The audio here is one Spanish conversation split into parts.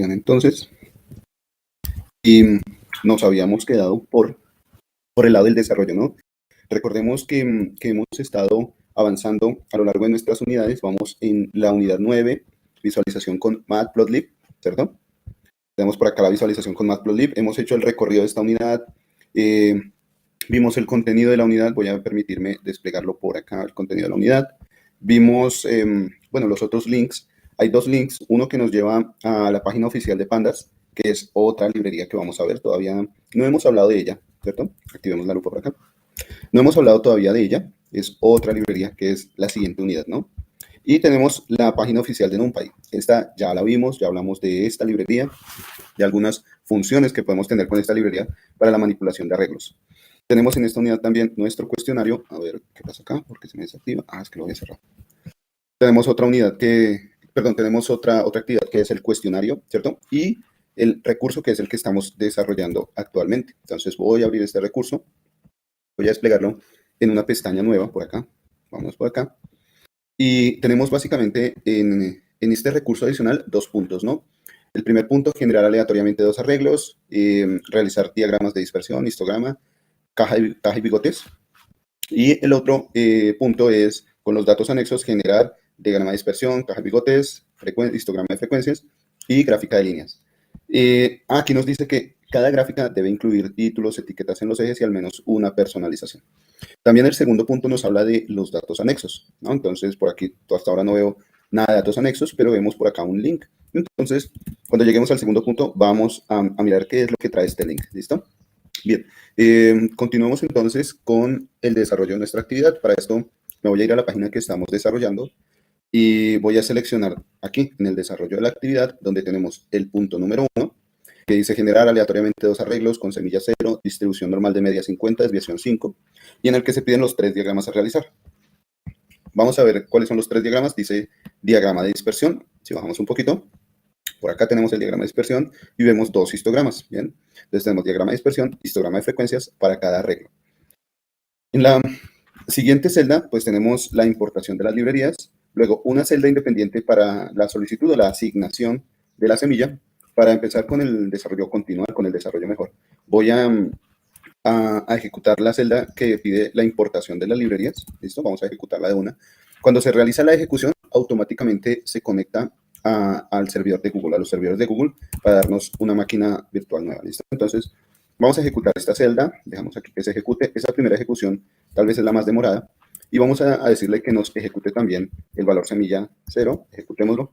Entonces, y nos habíamos quedado por el lado del desarrollo, ¿no? Recordemos que hemos estado avanzando a lo largo de nuestras unidades. Vamos en la unidad 9, visualización con Matplotlib, ¿cierto? Tenemos por acá la visualización con Matplotlib. Hemos hecho el recorrido de esta unidad. Vimos el contenido de la unidad. Voy a permitirme desplegarlo por acá, el contenido de la unidad. Vimos, bueno, los otros links. Hay dos links. Uno que nos lleva a la página oficial de Pandas, que es otra librería que vamos a ver. Todavía no hemos hablado de ella, ¿cierto? Activemos la lupa por acá. No hemos hablado todavía de ella. Es otra librería que es la siguiente unidad, ¿no? Y tenemos la página oficial de NumPy. Esta ya la vimos, ya hablamos de esta librería, de algunas funciones que podemos tener con esta librería para la manipulación de arreglos. Tenemos en esta unidad también nuestro cuestionario. A ver, ¿qué pasa acá? ¿Por qué se me desactiva? Ah, es que lo voy a cerrar. Tenemos otra unidad tenemos otra actividad que es el cuestionario, ¿cierto? Y el recurso que es el que estamos desarrollando actualmente. Entonces voy a abrir este recurso. Voy a desplegarlo en una pestaña nueva por acá. Vamos por acá. Y tenemos básicamente en este recurso adicional dos puntos, ¿no? El primer punto, generar aleatoriamente dos arreglos, realizar diagramas de dispersión, histograma, caja y bigotes. Y el otro punto es, con los datos anexos, generar diagrama de dispersión, caja de bigotes, histograma de frecuencias y gráfica de líneas. Aquí nos dice que cada gráfica debe incluir títulos, etiquetas en los ejes y al menos una personalización. También el segundo punto nos habla de los datos anexos, ¿no? Entonces, por aquí hasta ahora no veo nada de datos anexos, pero vemos por acá un link. Entonces, cuando lleguemos al segundo punto, vamos a mirar qué es lo que trae este link. ¿Listo? Bien, continuamos entonces con el desarrollo de nuestra actividad. Para esto me voy a ir a la página que estamos desarrollando y voy a seleccionar aquí en el desarrollo de la actividad, donde tenemos el punto número 1, que dice generar aleatoriamente dos arreglos con semilla 0, distribución normal de media 50, desviación 5, y en el que se piden los 3 diagramas a realizar. Vamos a ver cuáles son los 3 diagramas. Dice diagrama de dispersión. Si bajamos un poquito, por acá tenemos el diagrama de dispersión y vemos dos histogramas, ¿bien? Entonces tenemos diagrama de dispersión, histograma de frecuencias para cada arreglo. En la siguiente celda, pues tenemos la importación de las librerías, luego una celda independiente para la solicitud o la asignación de la semilla. Para empezar con el desarrollo, continuar con el desarrollo mejor, voy a ejecutar la celda que pide la importación de las librerías. ¿Listo? Vamos a ejecutarla de una. Cuando se realiza la ejecución, automáticamente se conecta al servidor de Google, a los servidores de Google, para darnos una máquina virtual nueva. ¿Listo? Entonces, vamos a ejecutar esta celda. Dejamos aquí que se ejecute. Esa primera ejecución tal vez es la más demorada. Y vamos a decirle que nos ejecute también el valor semilla 0. Ejecutémoslo.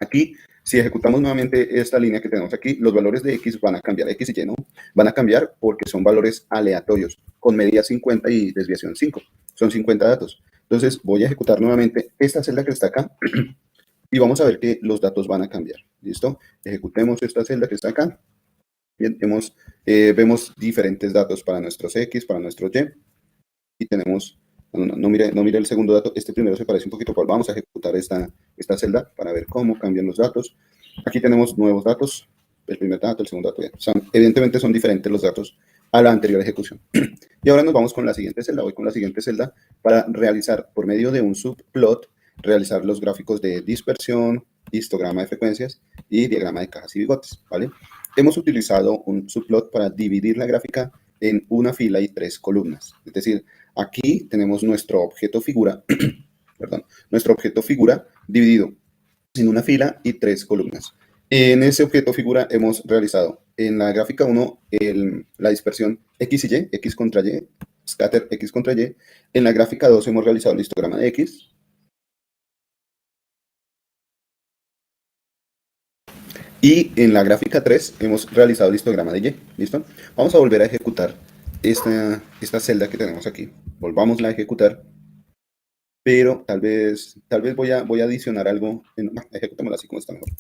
Aquí, si ejecutamos nuevamente esta línea que tenemos aquí, los valores de X van a cambiar, X y Y, ¿no? Van a cambiar porque son valores aleatorios, con medida 50 y desviación 5. Son 50 datos. Entonces, voy a ejecutar nuevamente esta celda que está acá y vamos a ver que los datos van a cambiar. ¿Listo? Ejecutemos esta celda que está acá. Bien, vemos diferentes datos para nuestros X, para nuestros Y. Y tenemos... No mire el segundo dato, este primero se parece un poquito. Vamos a ejecutar esta celda para ver cómo cambian los datos. Aquí tenemos nuevos datos, el primer dato, el segundo dato. Evidentemente son diferentes los datos a la anterior ejecución. Y ahora nos vamos con la siguiente celda. Voy con la siguiente celda para realizar, por medio de un subplot, realizar los gráficos de dispersión, histograma de frecuencias y diagrama de cajas y bigotes, ¿vale? Hemos utilizado un subplot para dividir la gráfica en una fila y 3 columnas. Es decir, aquí tenemos nuestro objeto figura, perdón, nuestro objeto figura dividido en una fila y 3 columnas. En ese objeto figura hemos realizado en la gráfica 1 la dispersión X y Y, X contra Y, scatter X contra Y. En la gráfica 2 hemos realizado el histograma de X. Y en la gráfica 3 hemos realizado el histograma de Y. ¿Listo? Vamos a volver a ejecutar esta celda que tenemos aquí. Volvámosla a ejecutar. Pero tal vez voy a adicionar algo. Ejecutémosla así como está mejor.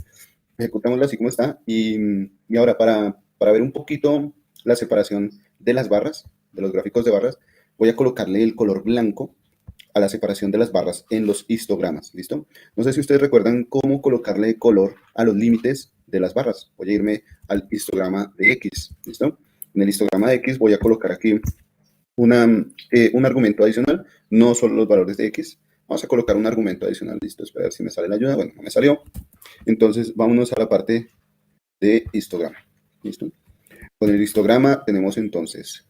Ejecutémosla así como está. Y ahora para ver un poquito la separación de las barras, de los gráficos de barras, voy a colocarle el color blanco a la separación de las barras en los histogramas. ¿Listo? No sé si ustedes recuerdan cómo colocarle color a los límites de las barras. Voy a irme al histograma de X. ¿Listo? En el histograma de X voy a colocar aquí un argumento adicional, no solo los valores de X. Vamos a colocar un argumento adicional. Listo, espera a ver si me sale la ayuda. Bueno, no me salió. Entonces, vámonos a la parte de histograma. ¿Listo? Con el histograma tenemos entonces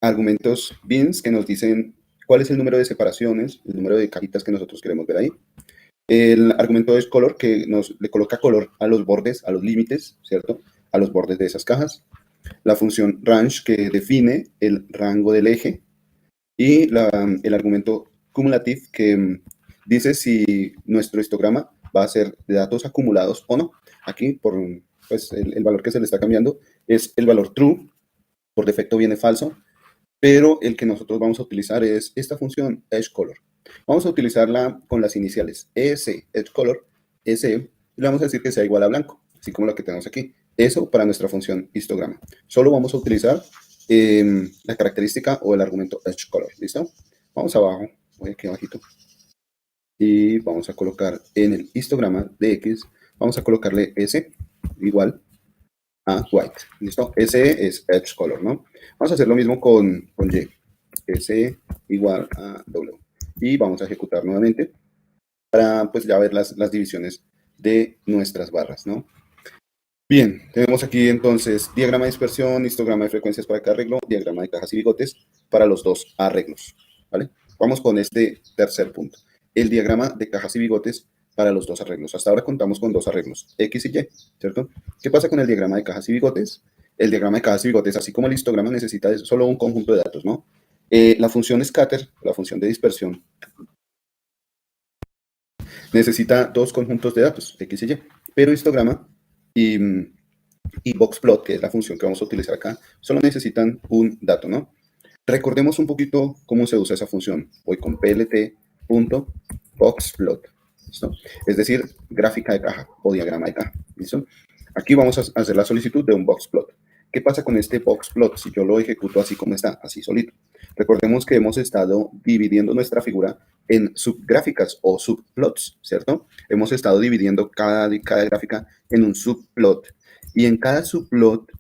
argumentos bins que nos dicen cuál es el número de separaciones, el número de cajitas que nosotros queremos ver ahí. El argumento es color, que le coloca color a los bordes, a los límites, ¿cierto? A los bordes de esas cajas. La función range, que define el rango del eje. Y el argumento cumulative, que dice si nuestro histograma va a ser de datos acumulados o no. Aquí, pues, el valor que se le está cambiando es el valor true. Por defecto viene falso, pero el que nosotros vamos a utilizar es esta función edgeColor. Vamos a utilizarla con las iniciales ES, edgeColor, SE, y le vamos a decir que sea igual a blanco, así como lo que tenemos aquí. Eso para nuestra función histograma. Solo vamos a utilizar la característica o el argumento edgeColor. ¿Listo? Vamos abajo, voy aquí abajito, y vamos a colocar en el histograma de X, vamos a colocarle S igual a white. ¿Listo? S es edgeColor, ¿no? Vamos a hacer lo mismo con Y. S igual a W. Y vamos a ejecutar nuevamente para pues ya ver las divisiones de nuestras barras, ¿no? Bien, tenemos aquí entonces diagrama de dispersión, histograma de frecuencias para cada arreglo, diagrama de cajas y bigotes para los dos arreglos, ¿vale? Vamos con este tercer punto, el diagrama de cajas y bigotes para los dos arreglos. Hasta ahora contamos con dos arreglos, X y Y, ¿cierto? ¿Qué pasa con el diagrama de cajas y bigotes? El diagrama de cajas y bigotes, así como el histograma, necesita solo un conjunto de datos, ¿no? La función scatter, la función de dispersión, necesita dos conjuntos de datos, X y Y, pero histograma y boxplot, que es la función que vamos a utilizar acá, solo necesitan un dato, ¿no? Recordemos un poquito cómo se usa esa función. Voy con plt.boxplot, ¿listo? Es decir, gráfica de caja o diagrama de caja, ¿listo? Aquí vamos a hacer la solicitud de un boxplot. ¿Qué pasa con este boxplot si yo lo ejecuto así como está, así solito? Recordemos que hemos estado dividiendo nuestra figura en subgráficas o subplots, ¿cierto? Hemos estado dividiendo cada gráfica en un subplot. Y en cada subplot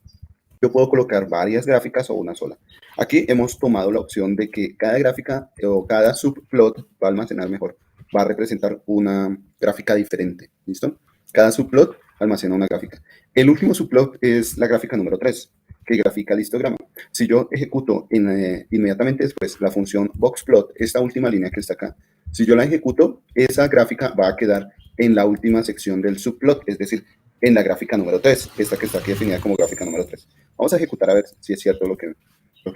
yo puedo colocar varias gráficas o una sola. Aquí hemos tomado la opción de que cada gráfica o cada subplot va a almacenar mejor, va a representar una gráfica diferente, ¿listo? Cada subplot almacena una gráfica. El último subplot es la gráfica número 3, que grafica el histograma. Si yo ejecuto inmediatamente después la función boxplot, esta última línea que está acá, si yo la ejecuto, esa gráfica va a quedar en la última sección del subplot, es decir, en la gráfica número 3, esta que está aquí definida como gráfica número 3. Vamos a ejecutar a ver si es cierto lo que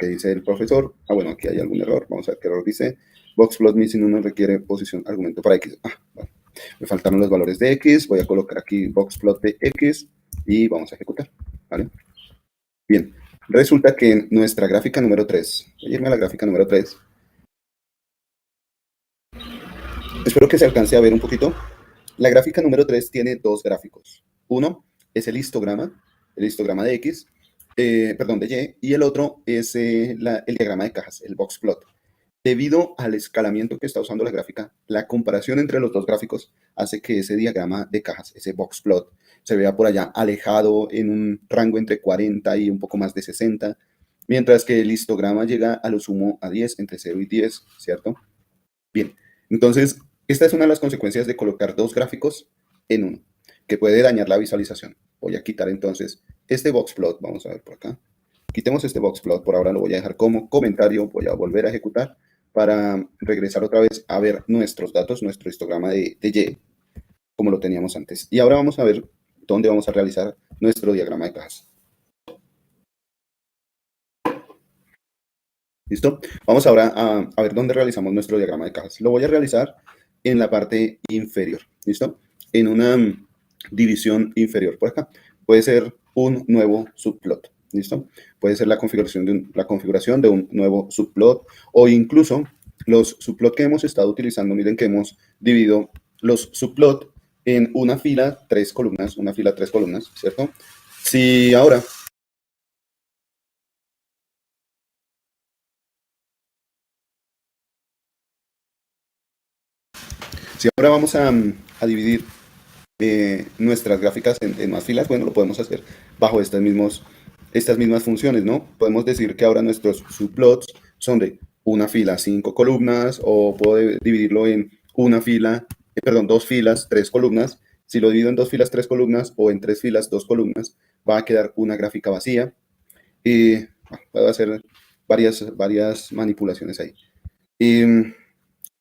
dice el profesor. Bueno, aquí hay algún error. Vamos a ver qué error dice. Boxplot missing 1 requiere posición argumento para X. Vale. Me faltaron los valores de X. Voy a colocar aquí boxplot de X y vamos a ejecutar. ¿Vale? Bien. Resulta que en nuestra gráfica número 3, voy a irme a la gráfica número 3. Espero que se alcance a ver un poquito. La gráfica número 3 tiene dos gráficos. Uno es el histograma de X, de Y, y el otro es el diagrama de cajas, el boxplot. Debido al escalamiento que está usando la gráfica, la comparación entre los dos gráficos hace que ese diagrama de cajas, ese boxplot, se vea por allá alejado en un rango entre 40 y un poco más de 60, mientras que el histograma llega a lo sumo a 10, entre 0 y 10, ¿cierto? Bien, entonces, esta es una de las consecuencias de colocar dos gráficos en uno, que puede dañar la visualización. Voy a quitar entonces este boxplot, vamos a ver por acá. Quitemos este boxplot, por ahora lo voy a dejar como comentario, voy a volver a ejecutar para regresar otra vez a ver nuestros datos, nuestro histograma de Y, como lo teníamos antes. Y ahora vamos a ver dónde vamos a realizar nuestro diagrama de cajas. ¿Listo? Vamos ahora a ver dónde realizamos nuestro diagrama de cajas. Lo voy a realizar en la parte inferior, ¿listo? En una división inferior por acá. Puede ser un nuevo subplot, ¿listo? Puede ser la configuración de un nuevo subplot o incluso los subplot que hemos estado utilizando. Miren que hemos dividido los subplot en una fila, 3 columnas, ¿cierto? Si ahora vamos a dividir nuestras gráficas en más filas, bueno, lo podemos hacer bajo estas mismas funciones, ¿no? Podemos decir que ahora nuestros subplots son de una fila, 5 columnas, o puedo dividirlo en una fila, dos filas, 3 columnas, Si lo divido en 2 filas, 3 columnas, o en 3 filas, 2 columnas, va a quedar una gráfica vacía. Y bueno, puedo hacer varias manipulaciones ahí. Y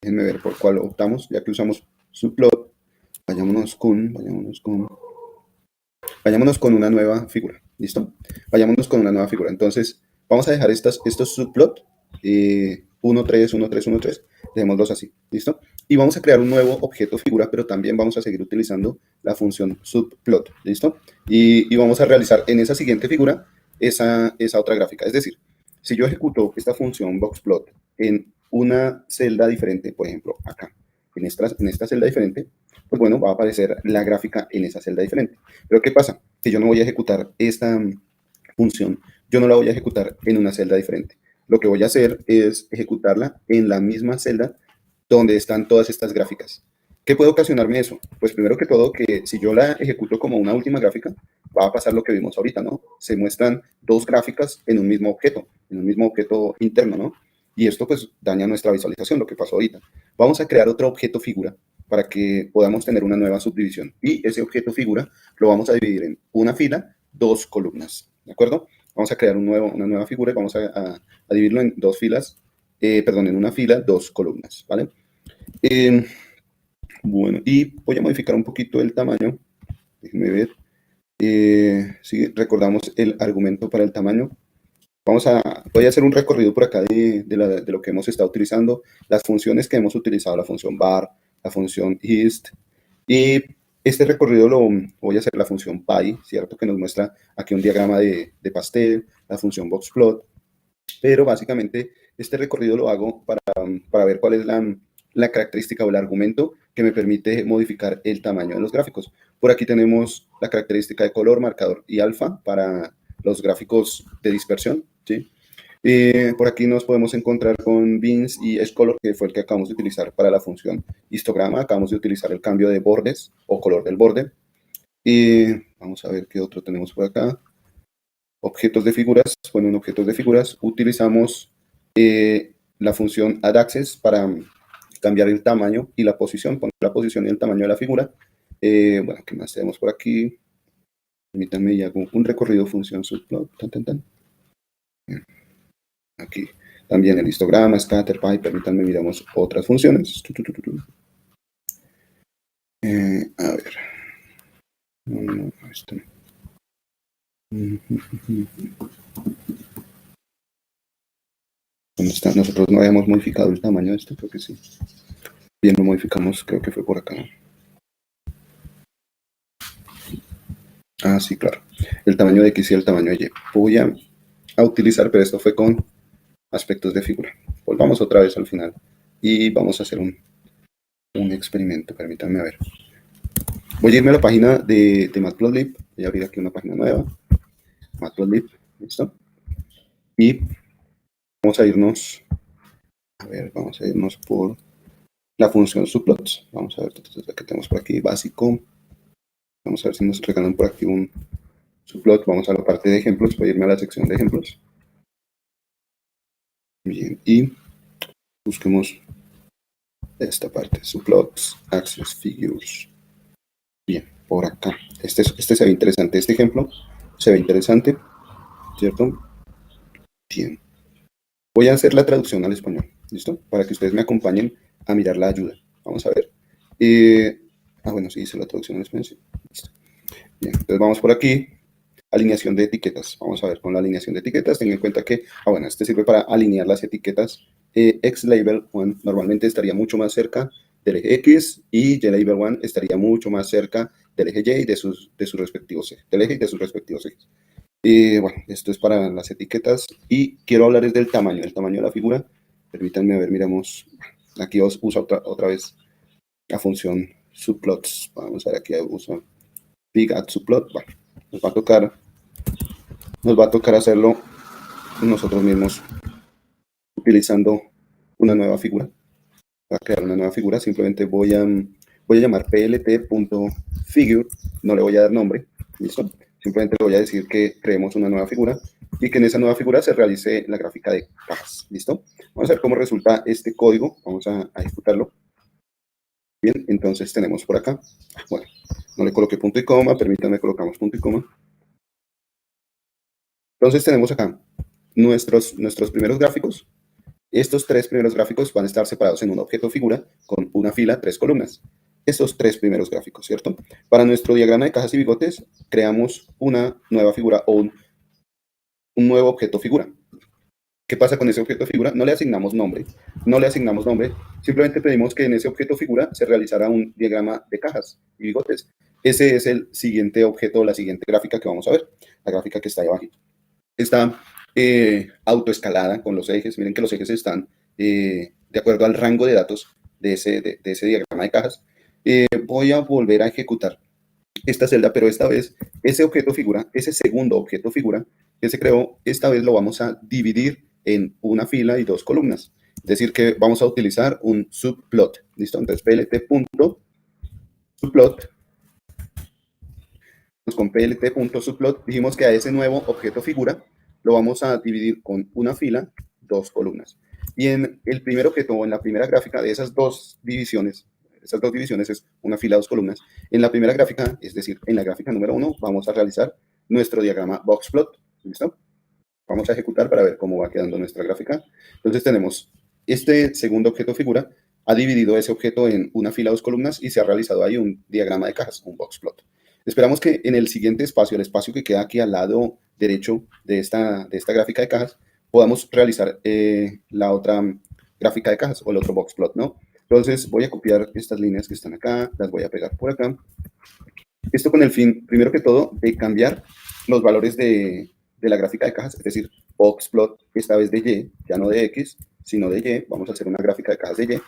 déjenme ver por cuál optamos, ya que usamos subplot. Vayámonos con una nueva figura. ¿Listo? Vayámonos con una nueva figura. Entonces, vamos a dejar estos subplot. 1, 3, 1, 3, 1, 3. Dejémoslos así. ¿Listo? Y vamos a crear un nuevo objeto figura, pero también vamos a seguir utilizando la función subplot. ¿Listo? Y vamos a realizar en esa siguiente figura esa otra gráfica. Es decir, si yo ejecuto esta función boxplot en una celda diferente, por ejemplo, acá, en esta celda diferente, pues bueno, va a aparecer la gráfica en esa celda diferente. Pero ¿qué pasa? Si yo no voy a ejecutar esta función, yo no la voy a ejecutar en una celda diferente. Lo que voy a hacer es ejecutarla en la misma celda donde están todas estas gráficas. ¿Qué puede ocasionarme eso? Pues primero que todo, que si yo la ejecuto como una última gráfica, va a pasar lo que vimos ahorita, ¿no? Se muestran 2 gráficas en un mismo objeto interno, ¿no? Y esto pues daña nuestra visualización, lo que pasó ahorita. Vamos a crear otro objeto figura para que podamos tener una nueva subdivisión. Y ese objeto figura lo vamos a dividir en una fila, 2 columnas, ¿de acuerdo? Vamos a crear una nueva figura y vamos a dividirlo en 2 filas, en una fila, 2 columnas, ¿vale? Bueno, y voy a modificar un poquito el tamaño. Déjenme ver. Si recordamos el argumento para el tamaño. Voy a hacer un recorrido por acá de lo que hemos estado utilizando, las funciones que hemos utilizado, la función var, la función hist, y este recorrido lo voy a hacer la función py, ¿cierto? Que nos muestra aquí un diagrama de pastel, la función boxplot, pero básicamente este recorrido lo hago para ver cuál es la característica o el argumento que me permite modificar el tamaño de los gráficos. Por aquí tenemos la característica de color, marcador y alfa para los gráficos de dispersión, ¿sí? Por aquí nos podemos encontrar con bins y edgecolor, que fue el que acabamos de utilizar para la función histograma. Acabamos de utilizar el cambio de bordes o color del borde. Vamos a ver qué otro tenemos por acá. Objetos de figuras. Bueno, en objetos de figuras utilizamos la función addAccess para cambiar el tamaño y la posición, poner la posición y el tamaño de la figura. Bueno, ¿qué más tenemos por aquí? Permítanme ya con un recorrido función subplot. Aquí también el histograma, scatter, py. Permítanme, miramos otras funciones. A ver. No, esto no. ¿Dónde está? Nosotros no habíamos modificado el tamaño de esto, creo que sí. Bien, lo modificamos, creo que fue por acá. Ah, sí, claro. El tamaño de X y el tamaño de Y. Voy a utilizar, pero esto fue con aspectos de figura. Volvamos otra vez al final y vamos a hacer un experimento. Permítanme a ver. Voy a irme a la página de Matplotlib. Voy a abrir aquí una página nueva. Matplotlib, ¿listo? Y vamos a irnos por la función subplots. Vamos a ver qué tenemos por aquí, básico. Vamos a ver si nos regalan por aquí un subplot. Vamos a la parte de ejemplos. Voy a irme a la sección de ejemplos. Bien, y busquemos esta parte, subplots, axis, figures. Bien, por acá. Este se ve interesante, este ejemplo se ve interesante, ¿cierto? Bien. Voy a hacer la traducción al español, ¿listo? Para que ustedes me acompañen a mirar la ayuda. Vamos a ver. Bueno, sí hice la traducción al español, sí. Listo. Bien, entonces vamos por aquí. Alineación de etiquetas. Vamos a ver con la alineación de etiquetas. Ten en cuenta que, bueno, este sirve para alinear las etiquetas. X-Label 1 normalmente estaría mucho más cerca del eje X y Y-Label 1 estaría mucho más cerca del eje Y y de sus respectivos ejes, del eje y de sus respectivos ejes. Bueno, esto es para las etiquetas y quiero hablar del tamaño de la figura. Permítanme ver, miramos. Aquí uso otra vez la función subplots. Vamos a ver, aquí uso big add subplot. Bueno, nos va a tocar hacerlo nosotros mismos utilizando una nueva figura. Para crear una nueva figura simplemente voy a llamar plt.figure, no le voy a dar nombre, ¿listo? Simplemente le voy a decir que creemos una nueva figura y que en esa nueva figura se realice la gráfica de cajas, ¿listo? Vamos a ver cómo resulta este código, vamos a ejecutarlo. Bien, entonces tenemos por acá, bueno, No le coloqué punto y coma, permítanme, colocamos punto y coma. Entonces tenemos acá nuestros primeros gráficos. Estos tres primeros gráficos van a estar separados en un objeto figura con una fila, tres columnas. Estos tres primeros gráficos, ¿cierto? Para nuestro diagrama de cajas y bigotes, creamos una nueva figura o un nuevo objeto figura. ¿Qué pasa con ese objeto figura? No le asignamos nombre, no le asignamos nombre, simplemente pedimos que en ese objeto figura se realizara un diagrama de cajas y bigotes. Ese es el siguiente objeto, la siguiente gráfica que vamos a ver, la gráfica que está ahí abajo. Está autoescalada con los ejes, miren que los ejes están de acuerdo al rango de datos de ese diagrama de cajas. Voy a volver a ejecutar esta celda, pero esta vez ese objeto figura, ese segundo objeto figura que se creó, esta vez lo vamos a dividir en una fila y dos columnas. Es decir, que vamos a utilizar un subplot. ¿Listo? Entonces, plt.subplot, con plt.subplot dijimos que a ese nuevo objeto figura lo vamos a dividir con una fila, dos columnas. Y en el primer objeto, o en la primera gráfica de esas dos divisiones es una fila, dos columnas. En la primera gráfica, es decir, en la gráfica número 1, vamos a realizar nuestro diagrama boxplot. ¿Listo? Vamos a ejecutar para ver cómo va quedando nuestra gráfica. Entonces tenemos este segundo objeto figura, ha dividido ese objeto en una fila, dos columnas y se ha realizado ahí un diagrama de cajas, un boxplot. Esperamos que en el siguiente espacio, el espacio que queda aquí al lado derecho de esta gráfica de cajas, podamos realizar la otra gráfica de cajas o el otro boxplot, ¿no? Entonces voy a copiar estas líneas que están acá, las voy a pegar por acá. Esto con el fin, primero que todo, de cambiar los valores de la gráfica de cajas, es decir, boxplot esta vez de Y, ya no de X, sino de Y. Vamos a hacer una gráfica de cajas de Y.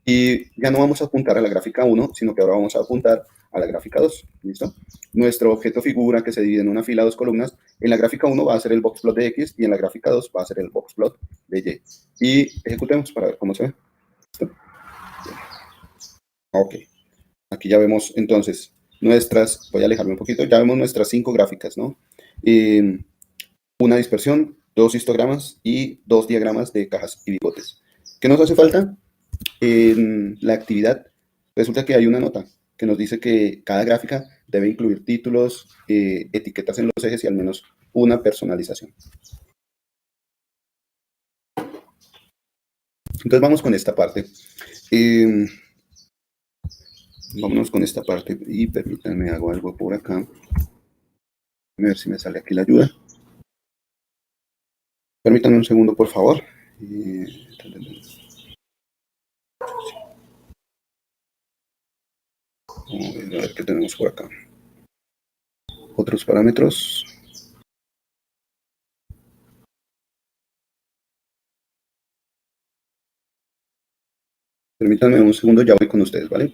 Y ya no vamos a apuntar a la gráfica 1, sino que ahora vamos a apuntar a la gráfica 2. ¿Listo? Nuestro objeto figura que se divide en una fila, dos columnas. En la gráfica 1 va a ser el boxplot de X y en la gráfica 2 va a ser el boxplot de Y. Y ejecutemos para ver cómo se ve. ¿Listo? Ok. Aquí ya vemos entonces voy a alejarme un poquito, ya vemos nuestras 5 gráficas, ¿no? Eh, una dispersión, dos histogramas y dos diagramas de cajas y bigotes. ¿Qué nos hace falta? En la actividad resulta que hay una nota que nos dice que cada gráfica debe incluir títulos, etiquetas en los ejes y al menos una personalización. Entonces vamos con esta parte. Vámonos con esta parte y permítanme, hago algo por acá. A ver si me sale aquí la ayuda. Permítanme un segundo, por favor. A ver qué tenemos por acá. Otros parámetros. Permítanme un segundo, ya voy con ustedes, ¿vale?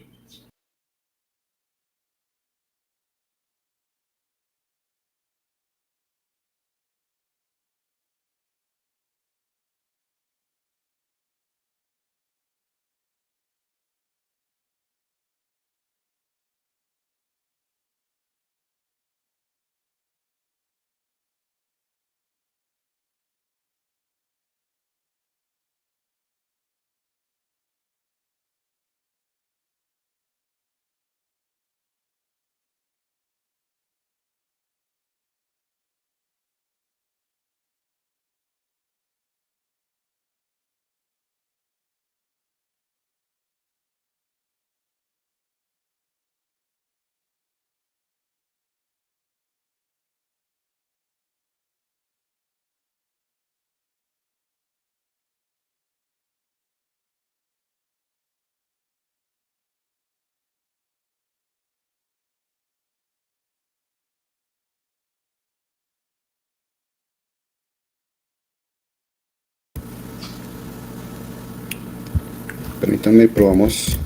Permítanme, probamos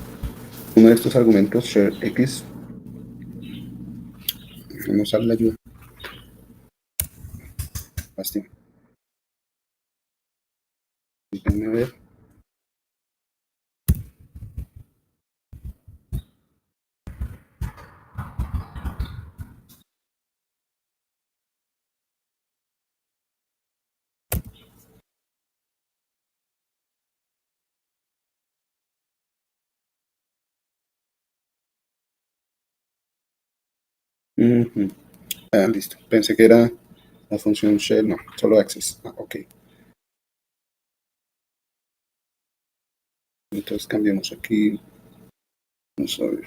uno de estos argumentos, share x. Vamos a la ayuda. Bastante. Permítanme ver. Ujú. Ah, listo. Pensé que era la función shell, no, solo access. Ah, ok. Entonces cambiemos aquí. Vamos a ver.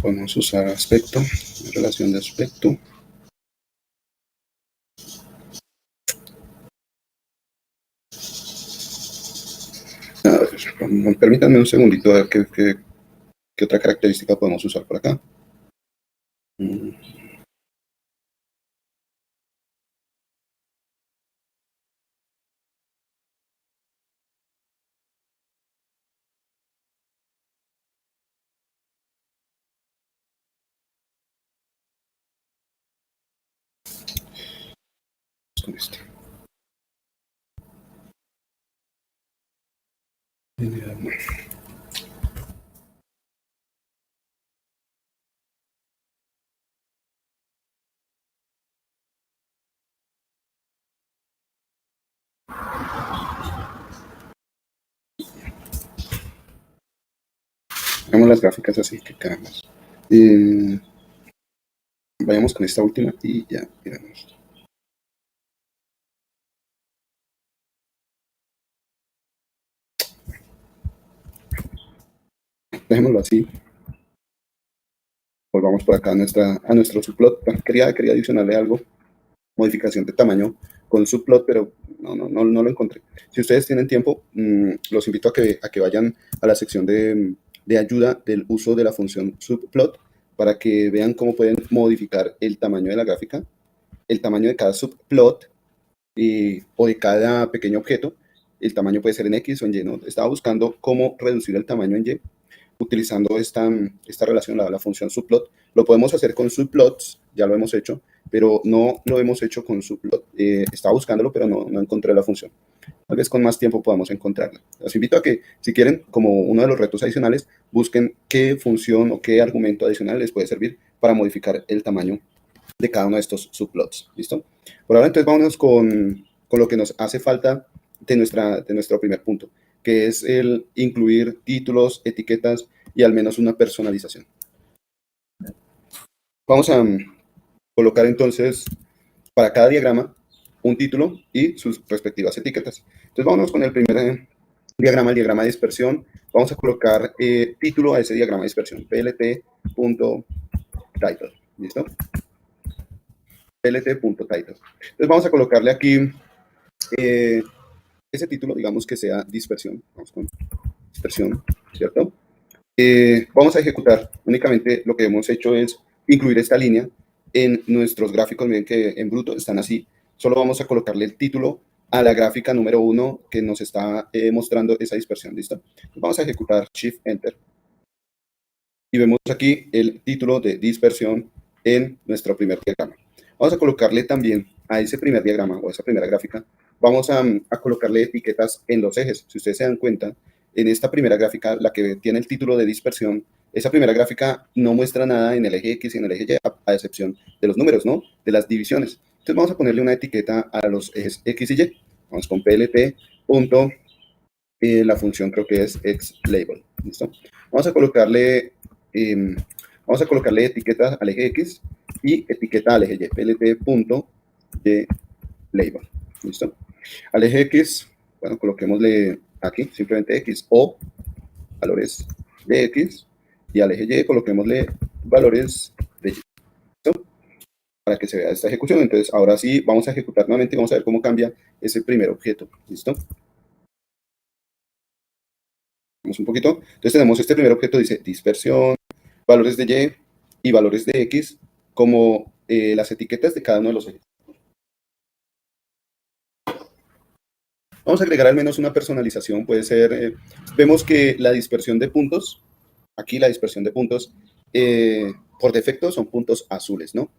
Podemos usar aspecto, relación de aspecto. A ver, permítanme un segundito a ver qué otra característica podemos usar por acá. Con este. Hagamos las gráficas así, que caramba. Vayamos con esta última y ya, miramos. Dejémoslo así. Volvamos por acá a nuestro subplot. Quería adicionarle algo, modificación de tamaño con subplot, pero no lo encontré. Si ustedes tienen tiempo, los invito a que vayan a la sección de ayuda del uso de la función subplot para que vean cómo pueden modificar el tamaño de la gráfica, el tamaño de cada subplot o de cada pequeño objeto. El tamaño puede ser en X o en Y, ¿no? Estaba buscando cómo reducir el tamaño en Y utilizando esta relación, la función subplot. Lo podemos hacer con subplots, ya lo hemos hecho, pero no lo hemos hecho con subplot. Estaba buscándolo, pero no encontré la función. Tal vez con más tiempo podamos encontrarla. Los invito a que, si quieren, como uno de los retos adicionales, busquen qué función o qué argumento adicional les puede servir para modificar el tamaño de cada uno de estos subplots. ¿Listo? Por ahora, entonces, vámonos con lo que nos hace falta de nuestro primer punto, que es el incluir títulos, etiquetas y al menos una personalización. Vamos a colocar entonces para cada diagrama un título y sus respectivas etiquetas. Entonces, vámonos con el primer diagrama, el diagrama de dispersión. Vamos a colocar título a ese diagrama de dispersión, plt.title. ¿Listo? plt.title. Entonces, vamos a colocarle aquí ese título, digamos que sea dispersión. Vamos con dispersión, ¿cierto? Vamos a ejecutar únicamente lo que hemos hecho es incluir esta línea en nuestros gráficos. Miren que en bruto están así. Solo vamos a colocarle el título a la gráfica número 1 que nos está mostrando esa dispersión. ¿Listo? Vamos a ejecutar Shift Enter. Y vemos aquí el título de dispersión en nuestro primer diagrama. Vamos a colocarle también a ese primer diagrama o a esa primera gráfica, vamos a colocarle etiquetas en los ejes. Si ustedes se dan cuenta, en esta primera gráfica, la que tiene el título de dispersión, esa primera gráfica no muestra nada en el eje X y en el eje Y, a excepción de los números, ¿no? De las divisiones. Entonces vamos a ponerle una etiqueta a los ejes X y Y. Vamos con plt. La función creo que es xLabel. ¿Listo? Vamos a colocarle, eh, vamos a colocarle etiqueta al eje X y etiqueta al eje Y. plt.ylabel. ¿Listo? Al eje X, bueno, coloquémosle aquí simplemente X o valores de X, y al eje Y coloquémosle valores de Y. ¿Listo? Para que se vea esta ejecución. Entonces, ahora sí, vamos a ejecutar nuevamente y vamos a ver cómo cambia ese primer objeto. ¿Listo? Vamos un poquito. Entonces, tenemos este primer objeto, dice dispersión, valores de Y y valores de X como las etiquetas de cada uno de los ejes. Vamos a agregar al menos una personalización. Puede ser, vemos que la dispersión de puntos, aquí la dispersión de puntos, por defecto son puntos azules, ¿no?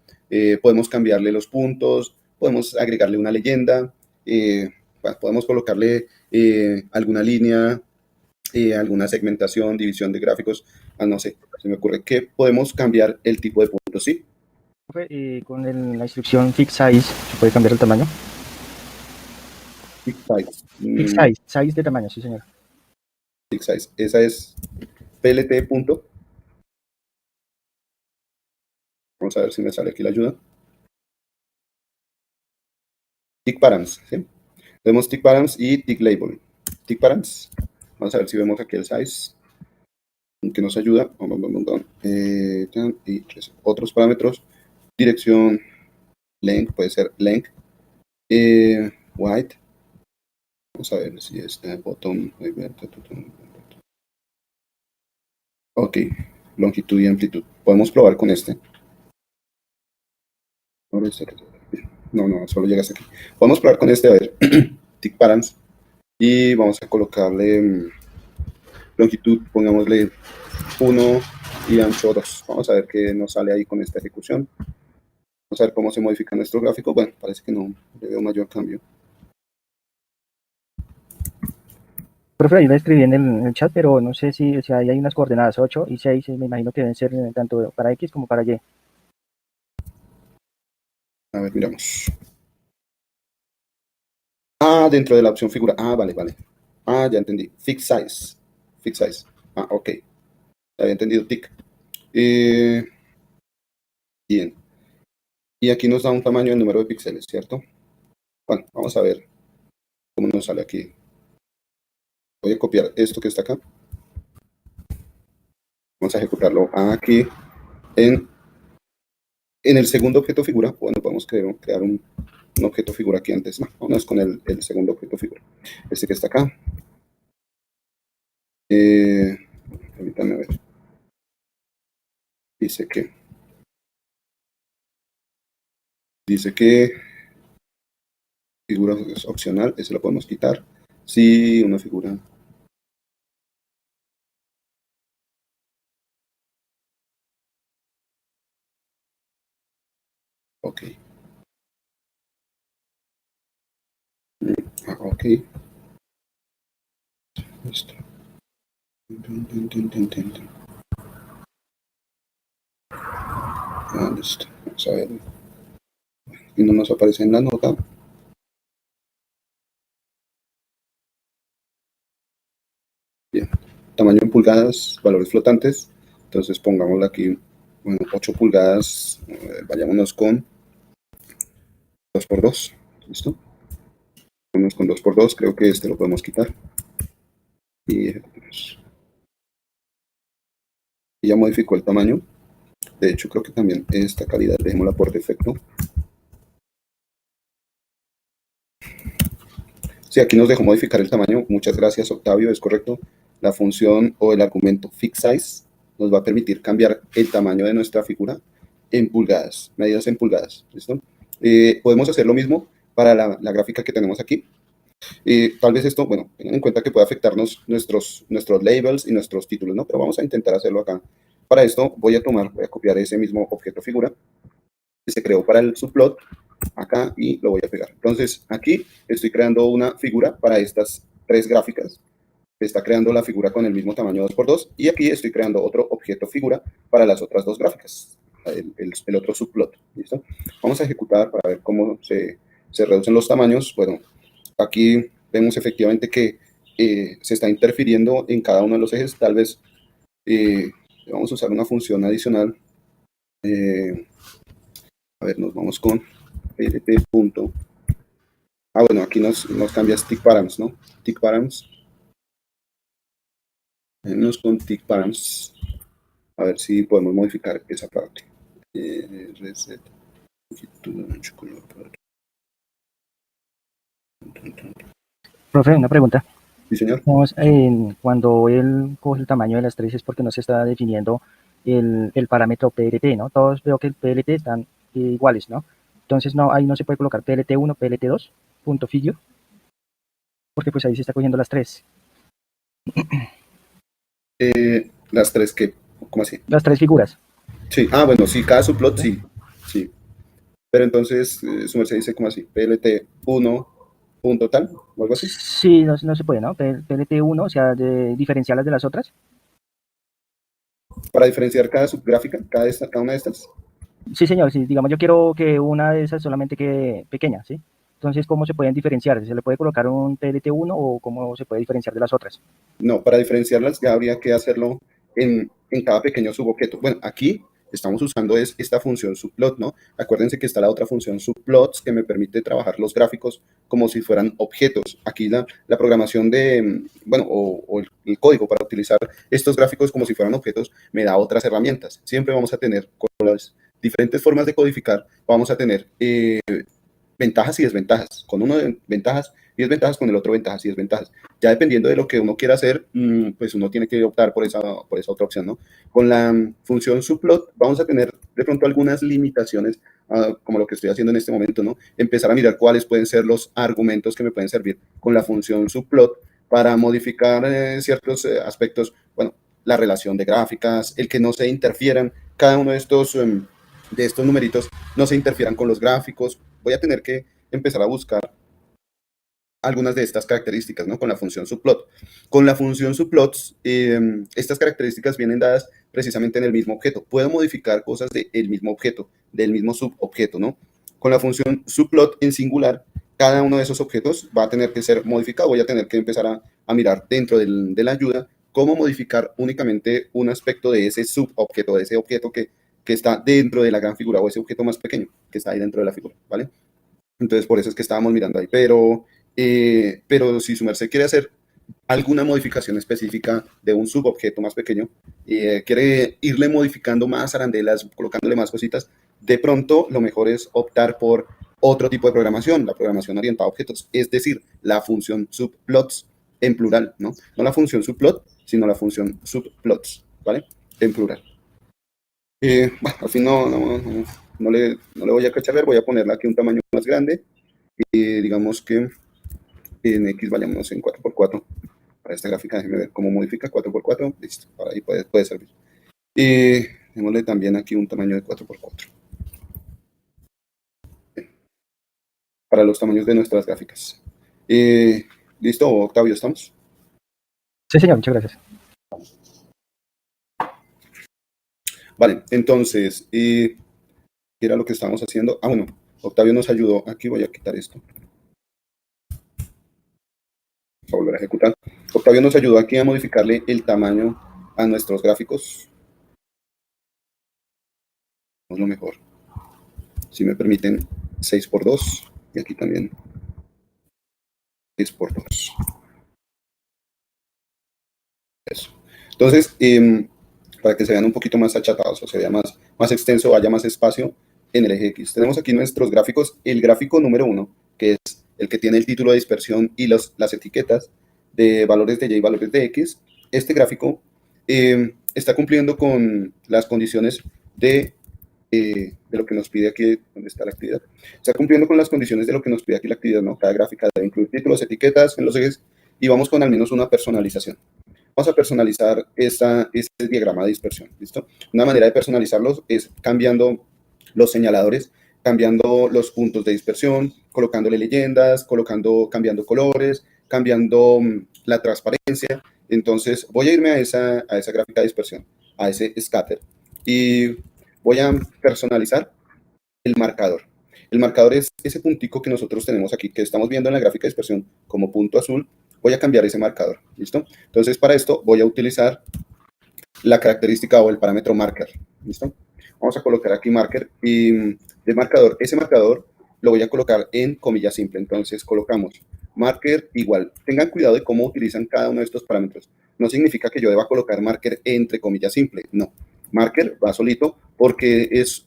Podemos cambiarle los puntos, podemos agregarle una leyenda, bueno, podemos colocarle alguna línea, alguna segmentación, división de gráficos, no sé, se me ocurre que podemos cambiar el tipo de puntos, ¿sí? Profe, con la instrucción fix size, ¿se puede cambiar el tamaño? Fix size. Fix size, size de tamaño, sí, señor. Fix size. Esa es PLT punto. Vamos a ver si me sale aquí la ayuda. Tick params, ¿sí? Vemos tick params y tick label. Tick params. Vamos a ver si vemos aquí el size que nos ayuda. Y otros parámetros. Dirección. Length, puede ser length. White. Vamos a ver si es bottom. Ok. Longitud y amplitud. Podemos probar con este. No, solo llegas aquí. Vamos a probar con este, a ver. Tick params. Y vamos a colocarle longitud, pongámosle 1 y ancho 2. Vamos a ver qué nos sale ahí con esta ejecución. Vamos a ver cómo se modifica nuestro gráfico. Bueno, parece que no le veo mayor cambio. Profe, ahí la escribí en el chat, pero no sé si ahí hay unas coordenadas 8 y 6, me imagino que deben ser tanto para X como para Y. A ver, miramos. Dentro de la opción figura. Vale. Ya entendí. Fix size. Fix size. Ok. Había entendido tick. Bien. Y aquí nos da un tamaño en número de píxeles, ¿cierto? Bueno, vamos a ver cómo nos sale aquí. Voy a copiar esto que está acá. Vamos a ejecutarlo aquí en el segundo objeto figura. Bueno, podemos crear un objeto figura aquí antes. No, vámonos con el segundo objeto figura. Este que está acá. Permítanme ver. Dice que figura es opcional, ese lo podemos quitar. Sí, una figura. Ok. Ok. Listo. Listo. Vamos a ver. Y no nos aparece en la nota. Bien. Tamaño en pulgadas, valores flotantes. Entonces pongámoslo aquí, bueno, 8 pulgadas. Vayámonos con 2x2. ¿Listo? Vamos con 2x2. Creo que este lo podemos quitar. Y ejecutamos. Y ya modificó el tamaño. De hecho, creo que también esta calidad dejémosla por defecto. Sí, aquí nos dejó modificar el tamaño. Muchas gracias, Octavio, es correcto. La función o el argumento fixSize nos va a permitir cambiar el tamaño de nuestra figura en pulgadas, medidas en pulgadas. ¿Listo? Podemos hacer lo mismo para la gráfica que tenemos aquí. Tal vez esto, bueno, tengan en cuenta que puede afectarnos nuestros labels y nuestros títulos, ¿no? Pero vamos a intentar hacerlo acá. Para esto voy a copiar ese mismo objeto figura que se creó para el subplot acá y lo voy a pegar. Entonces, aquí estoy creando una figura para estas 3 gráficas. Está creando la figura con el mismo tamaño 2x2 y aquí estoy creando otro objeto figura para las otras 2 gráficas, el otro subplot. ¿Listo? Vamos a ejecutar para ver cómo se reducen los tamaños. Bueno, aquí vemos efectivamente que se está interfiriendo en cada uno de los ejes. Tal vez vamos a usar una función adicional. A ver, nos vamos con plt. Bueno, aquí nos cambia tick params, ¿no? Tick params. Nos con tick params. A ver si podemos modificar esa parte. Reset. Profe, una pregunta. Sí, señor. Cuando él coge el tamaño de las 3 es porque no se está definiendo el parámetro PLT, ¿no? Todos veo que el PLT están iguales, ¿no? Entonces no, ahí no se puede colocar PLT1, PLT2, punto figure, porque pues ahí se está cogiendo las 3. Las 3 que, ¿cómo así? Las 3 figuras. Sí, bueno, sí, cada subplot sí. Pero entonces, su merced dice como así, PLT1 punto tal, o algo así. Sí, no se puede, ¿no? PLT1, o sea, diferenciarlas de las otras. Para diferenciar cada subgráfica, cada una de estas. Sí, señor, sí, digamos, yo quiero que una de esas solamente quede pequeña, ¿sí? Entonces, ¿cómo se pueden diferenciar? ¿Se le puede colocar un PLT1 o cómo se puede diferenciar de las otras? No, para diferenciarlas ya habría que hacerlo en cada pequeño subobjeto. Bueno, aquí estamos usando esta función subplot, ¿no? Acuérdense que está la otra función subplots que me permite trabajar los gráficos como si fueran objetos. Aquí la programación de, bueno, o el código para utilizar estos gráficos como si fueran objetos me da otras herramientas. Siempre vamos a tener con las diferentes formas de codificar, vamos a tener ventajas y desventajas. Con uno de ventajas y desventajas, con el otro ventajas y desventajas. Ya dependiendo de lo que uno quiera hacer, pues uno tiene que optar por esa otra opción, ¿no? Con la función subplot vamos a tener de pronto algunas limitaciones, como lo que estoy haciendo en este momento, ¿no? Empezar a mirar cuáles pueden ser los argumentos que me pueden servir con la función subplot para modificar ciertos aspectos, bueno, la relación de gráficas, el que no se interfieran cada uno de estos numeritos, no se interfieran con los gráficos. Voy a tener que empezar a buscar algunas de estas características, ¿no? Con la función subplot. Con la función subplots, estas características vienen dadas precisamente en el mismo objeto. Puedo modificar cosas del mismo objeto, del mismo subobjeto, ¿no? Con la función subplot en singular, cada uno de esos objetos va a tener que ser modificado. Voy a tener que empezar a mirar dentro de la ayuda cómo modificar únicamente un aspecto de ese subobjeto, de ese objeto que está dentro de la gran figura o ese objeto más pequeño que está ahí dentro de la figura, ¿vale? Entonces, por eso es que estábamos mirando ahí. Pero si su merced quiere hacer alguna modificación específica de un subobjeto más pequeño, quiere irle modificando más arandelas, colocándole más cositas, de pronto lo mejor es optar por otro tipo de programación, la programación orientada a objetos, es decir, la función subplots en plural, ¿no? No la función subplot, sino la función subplots, ¿vale? En plural. Bueno, al fin no le voy a cacharrer, voy a ponerla aquí un tamaño más grande. Digamos que en X vayamos en 4x4. Para esta gráfica, déjenme ver cómo modifica 4x4. Listo, para ahí puede servir. Démosle también aquí un tamaño de 4x4. Para los tamaños de nuestras gráficas. ¿Listo, Octavio? ¿Estamos? Sí, señor, muchas gracias. Vale, entonces, ¿qué era lo que estábamos haciendo? Bueno, Octavio nos ayudó. Aquí voy a quitar esto. Voy a volver a ejecutar. Octavio nos ayudó aquí a modificarle el tamaño a nuestros gráficos. Es lo mejor. Si me permiten, 6x2. Y aquí también 6x2. Eso. Entonces, para que se vean un poquito más achatados o se vea más extenso, haya más espacio en el eje X. Tenemos aquí nuestros gráficos. El gráfico número 1, que es el que tiene el título de dispersión y las etiquetas de valores de Y y valores de X. Este gráfico está cumpliendo con las condiciones de lo que nos pide aquí, ¿dónde está la actividad? Está cumpliendo con las condiciones de lo que nos pide aquí la actividad, ¿no? Cada gráfica debe incluir títulos, etiquetas en los ejes y vamos con al menos una personalización. Vamos a personalizar este diagrama de dispersión, ¿listo? Una manera de personalizarlos es cambiando los señaladores, cambiando los puntos de dispersión, colocándole leyendas, cambiando colores, cambiando la transparencia. Entonces, voy a irme a esa gráfica de dispersión, a ese scatter, y voy a personalizar el marcador. El marcador es ese puntico que nosotros tenemos aquí, que estamos viendo en la gráfica de dispersión como punto azul. Voy a cambiar ese marcador, ¿listo? Entonces, para esto voy a utilizar la característica o el parámetro marker, ¿listo? Vamos a colocar aquí marker y de marcador, ese marcador lo voy a colocar en comilla simple. Entonces, colocamos marker igual. Tengan cuidado de cómo utilizan cada uno de estos parámetros. No significa que yo deba colocar marker entre comillas simple, no. Marker va solito porque es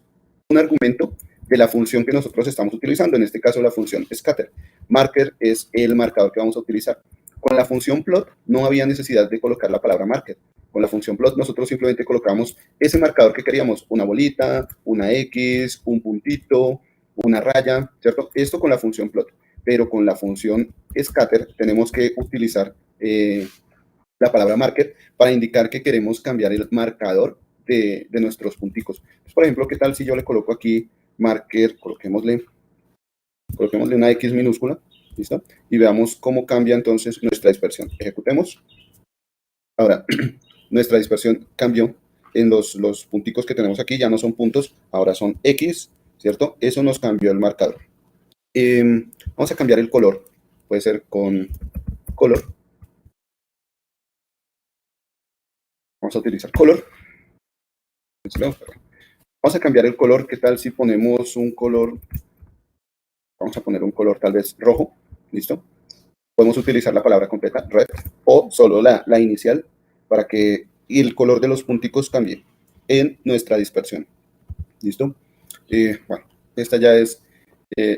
un argumento de la función que nosotros estamos utilizando, en este caso la función scatter. Marker es el marcador que vamos a utilizar. Con la función plot no había necesidad de colocar la palabra marker. Con la función plot nosotros simplemente colocamos ese marcador que queríamos, una bolita, una X, un puntito, una raya, ¿cierto? Esto con la función plot. Pero con la función scatter tenemos que utilizar la palabra marker para indicar que queremos cambiar el marcador de nuestros punticos. Entonces, por ejemplo, ¿qué tal si yo le coloco aquí marker, coloquémosle una X minúscula, ¿listo? Y veamos cómo cambia entonces nuestra dispersión. Ejecutemos. Ahora, nuestra dispersión cambió en los punticos que tenemos aquí ya no son puntos, ahora son X, ¿cierto? Eso nos cambió el marcador. Vamos a cambiar el color, puede ser con color. Vamos a utilizar color. Vamos a cambiar el color. ¿Qué tal si ponemos un color? Vamos a poner un color tal vez rojo. ¿Listo? Podemos utilizar la palabra completa, red, o solo la inicial para que el color de los punticos cambie en nuestra dispersión. ¿Listo? Bueno, esta ya es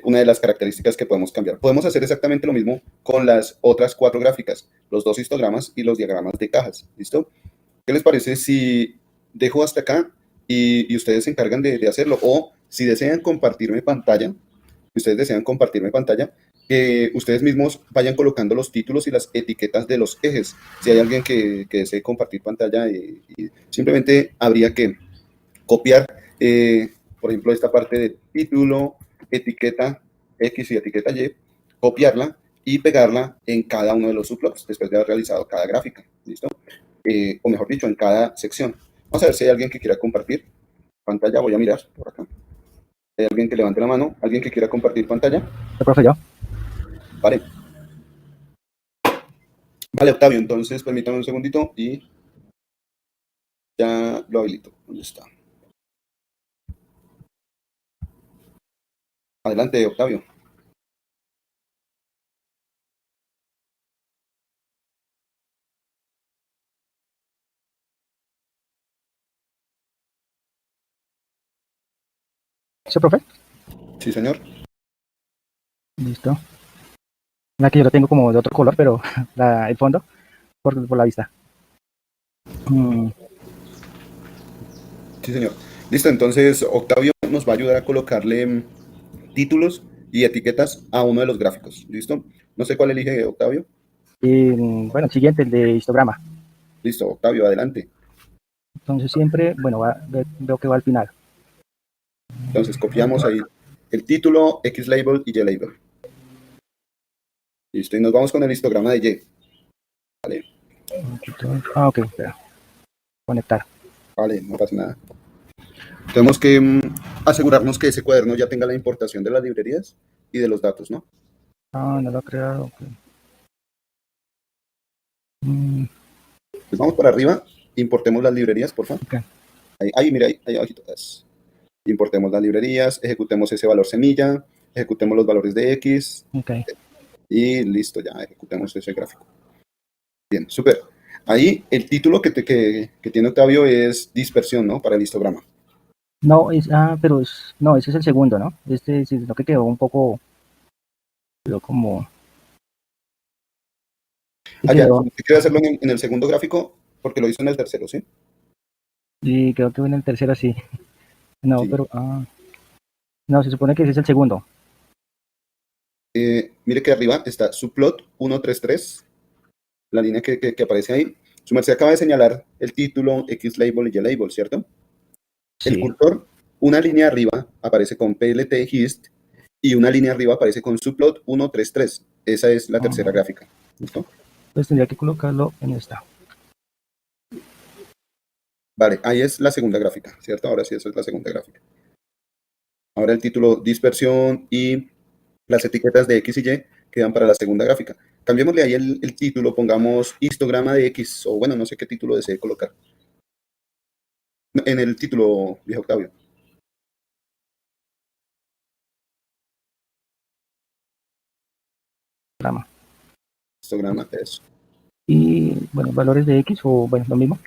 una de las características que podemos cambiar. Podemos hacer exactamente lo mismo con las otras 4 gráficas, los 2 histogramas y los diagramas de cajas. ¿Listo? ¿Qué les parece si dejo hasta acá y ustedes se encargan de hacerlo? O si desean compartirme pantalla, que ustedes mismos vayan colocando los títulos y las etiquetas de los ejes. Si hay alguien que desee compartir pantalla, y simplemente habría que copiar, por ejemplo, esta parte de título, etiqueta X y etiqueta Y, copiarla y pegarla en cada uno de los subplots después de haber realizado cada gráfica. ¿Listo? O mejor dicho, en cada sección. Vamos a ver si hay alguien que quiera compartir pantalla. Voy a mirar por acá. ¿Hay alguien que levante la mano? ¿Alguien que quiera compartir pantalla? ¿El profe yo? Vale. Vale, Octavio, entonces permítame un segundito y ya lo habilito. ¿Dónde está? Adelante, Octavio. ¿Sí, profe? Sí, señor. Listo. La que yo lo tengo como de otro color, pero el fondo por la vista. Sí, señor. Listo, entonces Octavio nos va a ayudar a colocarle títulos y etiquetas a uno de los gráficos. ¿Listo? No sé cuál elige Octavio. Y bueno, el siguiente, el de histograma. Listo, Octavio, adelante. Entonces siempre, bueno, veo que va al final. Entonces copiamos ahí el título, X label y Y label. Listo, y nos vamos con el histograma de Y. Vale. Ah, ok, espera. Conectar. Vale, no pasa nada. Tenemos que asegurarnos que ese cuaderno ya tenga la importación de las librerías y de los datos, ¿no? Ah, no lo ha creado. Okay. Pues vamos para arriba, importemos las librerías, por favor. Okay. Ahí, mira, ahí abajito. Importemos las librerías, ejecutemos ese valor semilla, ejecutemos los valores de X, Okay. y listo, ya ejecutemos ese gráfico. Bien, súper. Ahí el título que tiene Octavio es dispersión, ¿no? Para el histograma. No, pero no, ese es el segundo, ¿no? Este sí, lo que quedó un poco, pero como... Usted quiere hacerlo en el segundo gráfico porque lo hizo en el tercero, ¿sí? Y creo que en el tercero sí. No, Sí. pero... no, se supone que ese es el segundo. Mire que arriba está subplot 133, la línea que aparece ahí. Su merced acaba de señalar el título, X label y Y label, ¿cierto? El Sí. cursor, una línea arriba aparece con PLT hist y una línea arriba aparece con subplot 133. Esa es la tercera gráfica. ¿Listo? Pues tendría que colocarlo en esta. Vale, ahí es la segunda gráfica, ¿cierto? Ahora sí, esa es la segunda gráfica. Ahora el título dispersión y las etiquetas de X y Y quedan para la segunda gráfica. Cambiémosle ahí el título, pongamos histograma de X, o bueno, no sé qué título desee colocar. En el título, viejo Octavio. Trama. Histograma, eso. Y bueno, valores de X o bueno, lo mismo.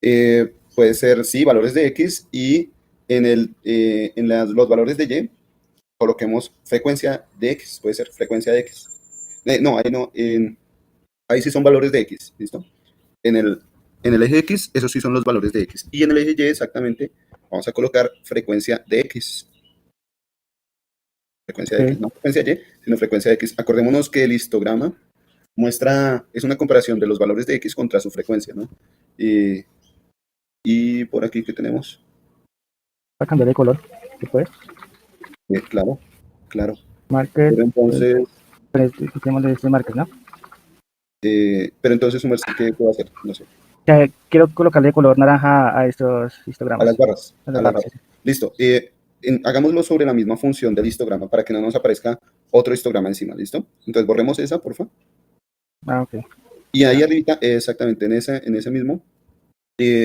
Puede ser, sí, valores de X y los valores de Y coloquemos frecuencia de X, puede ser frecuencia de X. No, ahí no, ahí sí son valores de X, ¿listo? En el eje X, esos sí son los valores de X. Y en el eje Y, exactamente, vamos a colocar frecuencia de X. Frecuencia de X, no frecuencia Y, sino frecuencia de X. Acordémonos que el histograma es una comparación de los valores de X contra su frecuencia, ¿no? Y por aquí, ¿qué tenemos? Para cambiar de color, ¿se puede? Claro, claro. Marker, Pero entonces, tenemos de este marker, ¿no? pero entonces, su merced, ¿qué puedo hacer? No sé. que quiero colocarle color naranja a estos A histogramas. las barras. A las barras. Listo. Hagámoslo sobre la misma función del histograma para que no nos aparezca otro histograma encima. ¿Listo? Entonces borremos esa, por favor. Ah, ok. Y ahí arriba, exactamente en ese mismo,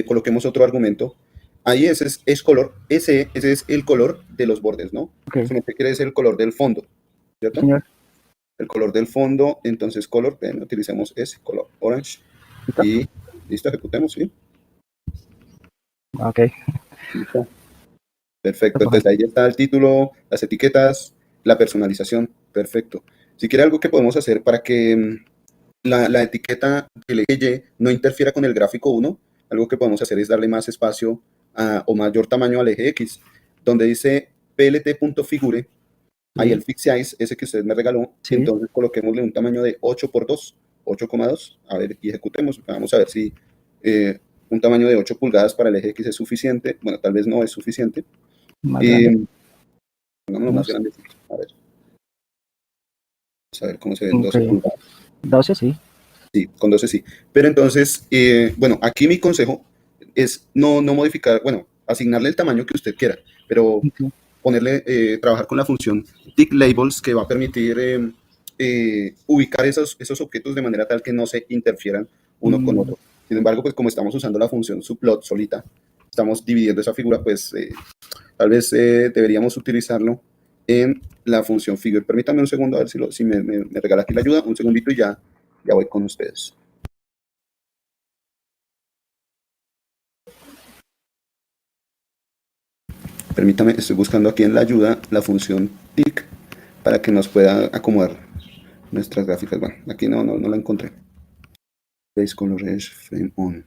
coloquemos otro argumento. Ahí ese es color, ese es el color de los bordes, ¿no? Ok. Solamente quiere decir el color del fondo, ¿cierto? Señor. El color del fondo, entonces color, utilicemos ese color orange. ¿Listo? Y listo, ejecutemos, ¿sí? Ok. Listo. Perfecto, entonces ahí ya está el título, las etiquetas, la personalización, perfecto. Si quiere algo que podemos hacer para que la etiqueta del eje Y no interfiera con el gráfico 1, algo que podemos hacer es darle más espacio o mayor tamaño al eje X, donde dice plt.figure, ahí el fix size, ese que usted me regaló, Sí. entonces coloquémosle un tamaño de 8 por 2, 8,2, a ver, y ejecutemos, vamos a ver si un tamaño de 8 pulgadas para el eje X es suficiente, bueno, tal vez no es suficiente. Más grande. Pongámoslo más grande, a ver. Vamos a ver cómo se ven 12 Okay. pulgadas. 12, sí. Sí, con 12 sí. Pero entonces, bueno, aquí mi consejo es no modificar, bueno, asignarle el tamaño que usted quiera, pero Okay. ponerle, trabajar con la función tick labels que va a permitir ubicar esos objetos de manera tal que no se interfieran uno con otro. Sin embargo, pues como estamos usando la función subplot solita, estamos dividiendo esa figura, pues tal vez deberíamos utilizarlo en la función figure. Permítame un segundo a ver si me regala aquí la ayuda, un segundito y ya voy con ustedes. Permítame, estoy buscando aquí en la ayuda la función tick para que nos pueda acomodar nuestras gráficas. Bueno, aquí no la encontré. Base color edge frame on.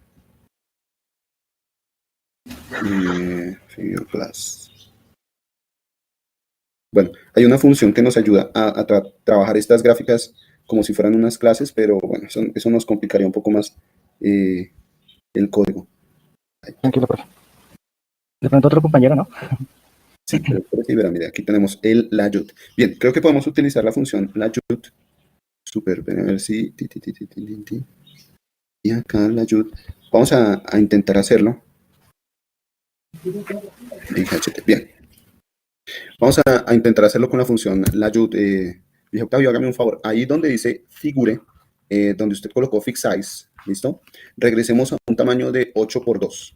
Figure class. Bueno, hay una función que nos ayuda a trabajar estas gráficas como si fueran unas clases, pero bueno, eso nos complicaría un poco más el código. Tranquilo, profe. De pronto otro compañero, ¿no? Sí, pero sí, verá, mire, aquí tenemos el layut. Bien, creo que podemos utilizar la función layut. Super, a ver si. Y acá layut. Vamos a intentar hacerlo. Bien. Vamos a intentar hacerlo con la función layut. Dije, Octavio, hágame un favor. Ahí donde dice figure, donde usted colocó fix size, ¿listo? Regresemos a un tamaño de 8 por 2.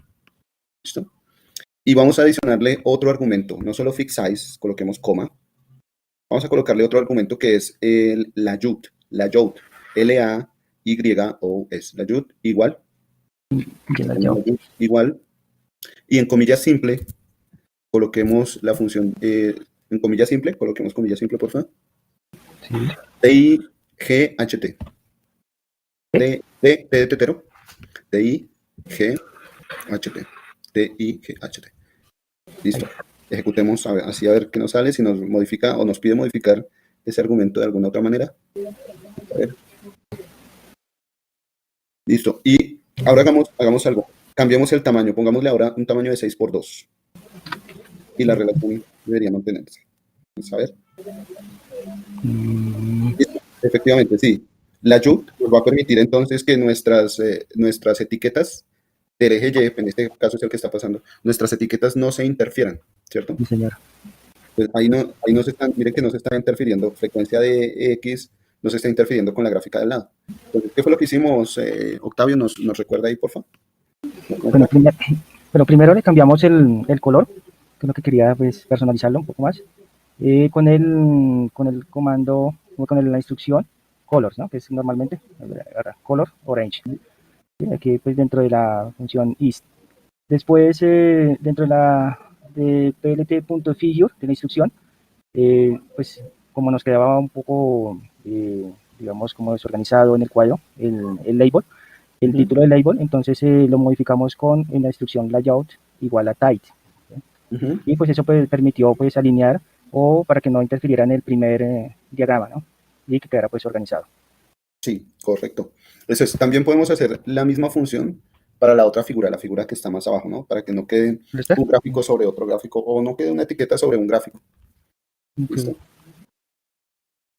¿Listo? Y vamos a adicionarle otro argumento, no solo fix size, coloquemos coma. Vamos a colocarle otro argumento que es el layut, L-A-Y-O-S, layut igual, igual, y en comillas simple, coloquemos la función, en comillas simple, coloquemos comillas simple, por favor. Sí. T-I-G-H-T. T de tetero, T-I-G-H-T. T-I-G-H-T. Listo. Ejecutemos así a ver qué nos sale, si nos modifica o nos pide modificar ese argumento de alguna otra manera. A ver. Listo. Y ahora hagamos algo. Cambiemos el tamaño. Pongámosle ahora un tamaño de 6 por 2. Y la relación debería mantenerse. Vamos a ver. Listo. Efectivamente, sí. La JUT nos va a permitir entonces que nuestras etiquetas del eje Y, en este caso es el que está pasando, nuestras etiquetas no se interfieran, ¿cierto? Sí, señor. Pues ahí no se están, miren que no se está interfiriendo, frecuencia de X no se está interfiriendo con la gráfica del lado. Entonces, ¿qué fue lo que hicimos, Octavio? ¿Nos recuerda ahí, por favor? Bueno, primero le cambiamos el color, que es lo que quería, pues, personalizarlo un poco más, con el comando, con la instrucción colors, ¿no? Que es normalmente, color orange. ¿Sí? Aquí, pues, dentro de la función is. Después, dentro de plt.figure, de la instrucción, pues como nos quedaba un poco, digamos, como desorganizado en el cuadro, el label, el título del label, entonces lo modificamos en la instrucción layout igual a tight. ¿Sí? Y pues eso pues, permitió pues alinear o para que no interfiriera en el primer diagrama, ¿no? Y que quedara pues organizado. Sí, correcto. Eso es. También podemos hacer la misma función para la otra figura, la figura que está más abajo, ¿no? Para que no quede un gráfico sobre otro gráfico o no quede una etiqueta sobre un gráfico. ¿Listo?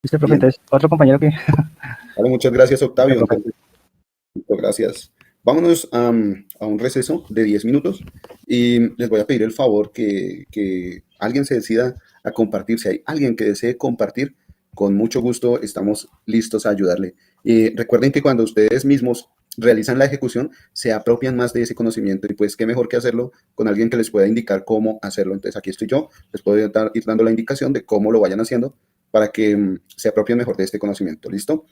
Listo, profe. Entonces, otro compañero que... Vale, muchas gracias, Octavio. Entonces, gracias. vámonos a un receso de 10 minutos y les voy a pedir el favor que alguien se decida a compartir. Si hay alguien que desee compartir, con mucho gusto estamos listos a ayudarle. Y recuerden que cuando ustedes mismos realizan la ejecución, se apropian más de ese conocimiento y pues qué mejor que hacerlo con alguien que les pueda indicar cómo hacerlo. Entonces aquí estoy yo, les puedo ir dando la indicación de cómo lo vayan haciendo para que se apropien mejor de este conocimiento. ¿Listo?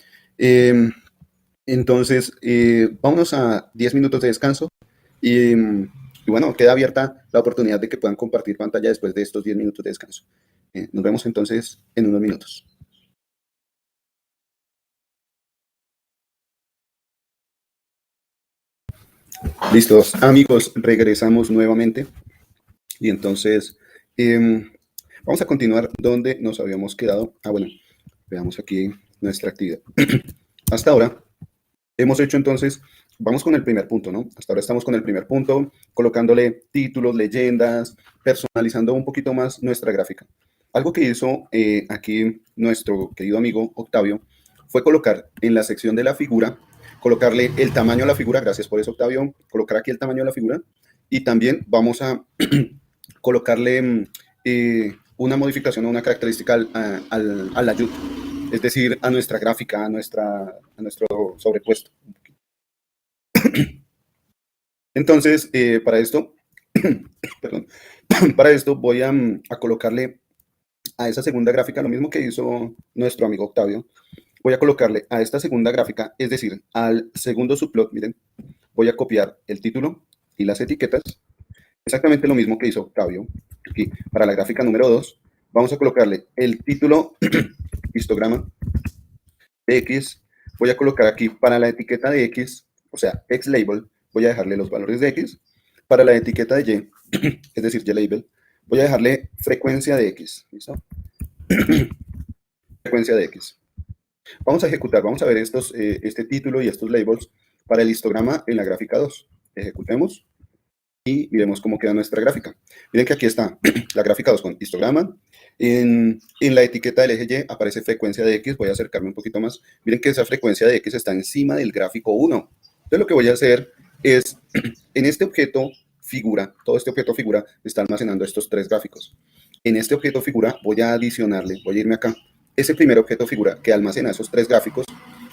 Entonces, vámonos a 10 minutos de descanso y bueno, queda abierta la oportunidad de que puedan compartir pantalla después de estos 10 minutos de descanso. Nos vemos entonces en unos minutos. Listos, amigos, regresamos nuevamente y entonces vamos a continuar donde nos habíamos quedado. Bueno, veamos aquí nuestra actividad. Hasta ahora hemos hecho entonces, vamos con el primer punto, ¿no? Hasta ahora estamos con el primer punto, colocándole títulos, leyendas, personalizando un poquito más nuestra gráfica. Algo que hizo aquí nuestro querido amigo Octavio fue colocar en la sección de la figura, colocarle el tamaño a la figura, gracias por eso Octavio, colocar aquí el tamaño de la figura y también vamos a colocarle una modificación o una característica al layout, es decir, a nuestra gráfica, a nuestro sobrepuesto. Entonces, para esto, perdón, para esto voy a colocarle a esa segunda gráfica lo mismo que hizo nuestro amigo Octavio. Voy a colocarle a esta segunda gráfica, es decir, al segundo subplot, miren, voy a copiar el título y las etiquetas, exactamente lo mismo que hizo Octavio. Aquí, para la gráfica número 2, vamos a colocarle el título histograma de X, voy a colocar aquí para la etiqueta de X, o sea, XLabel, voy a dejarle los valores de X, para la etiqueta de Y, es decir, YLabel, voy a dejarle frecuencia de X, ¿listo? Frecuencia de X. Vamos a ejecutar, vamos a ver este título y estos labels para el histograma en la gráfica 2. Ejecutemos y miremos cómo queda nuestra gráfica. Miren que aquí está la gráfica 2 con histograma. En la etiqueta del eje Y aparece frecuencia de X. Voy a acercarme un poquito más. Miren que esa frecuencia de X está encima del gráfico 1. Entonces lo que voy a hacer es, en este objeto figura, todo este objeto figura está almacenando estos tres gráficos. En este objeto figura voy a adicionarle, voy a irme acá, ese primer objeto figura que almacena esos tres gráficos,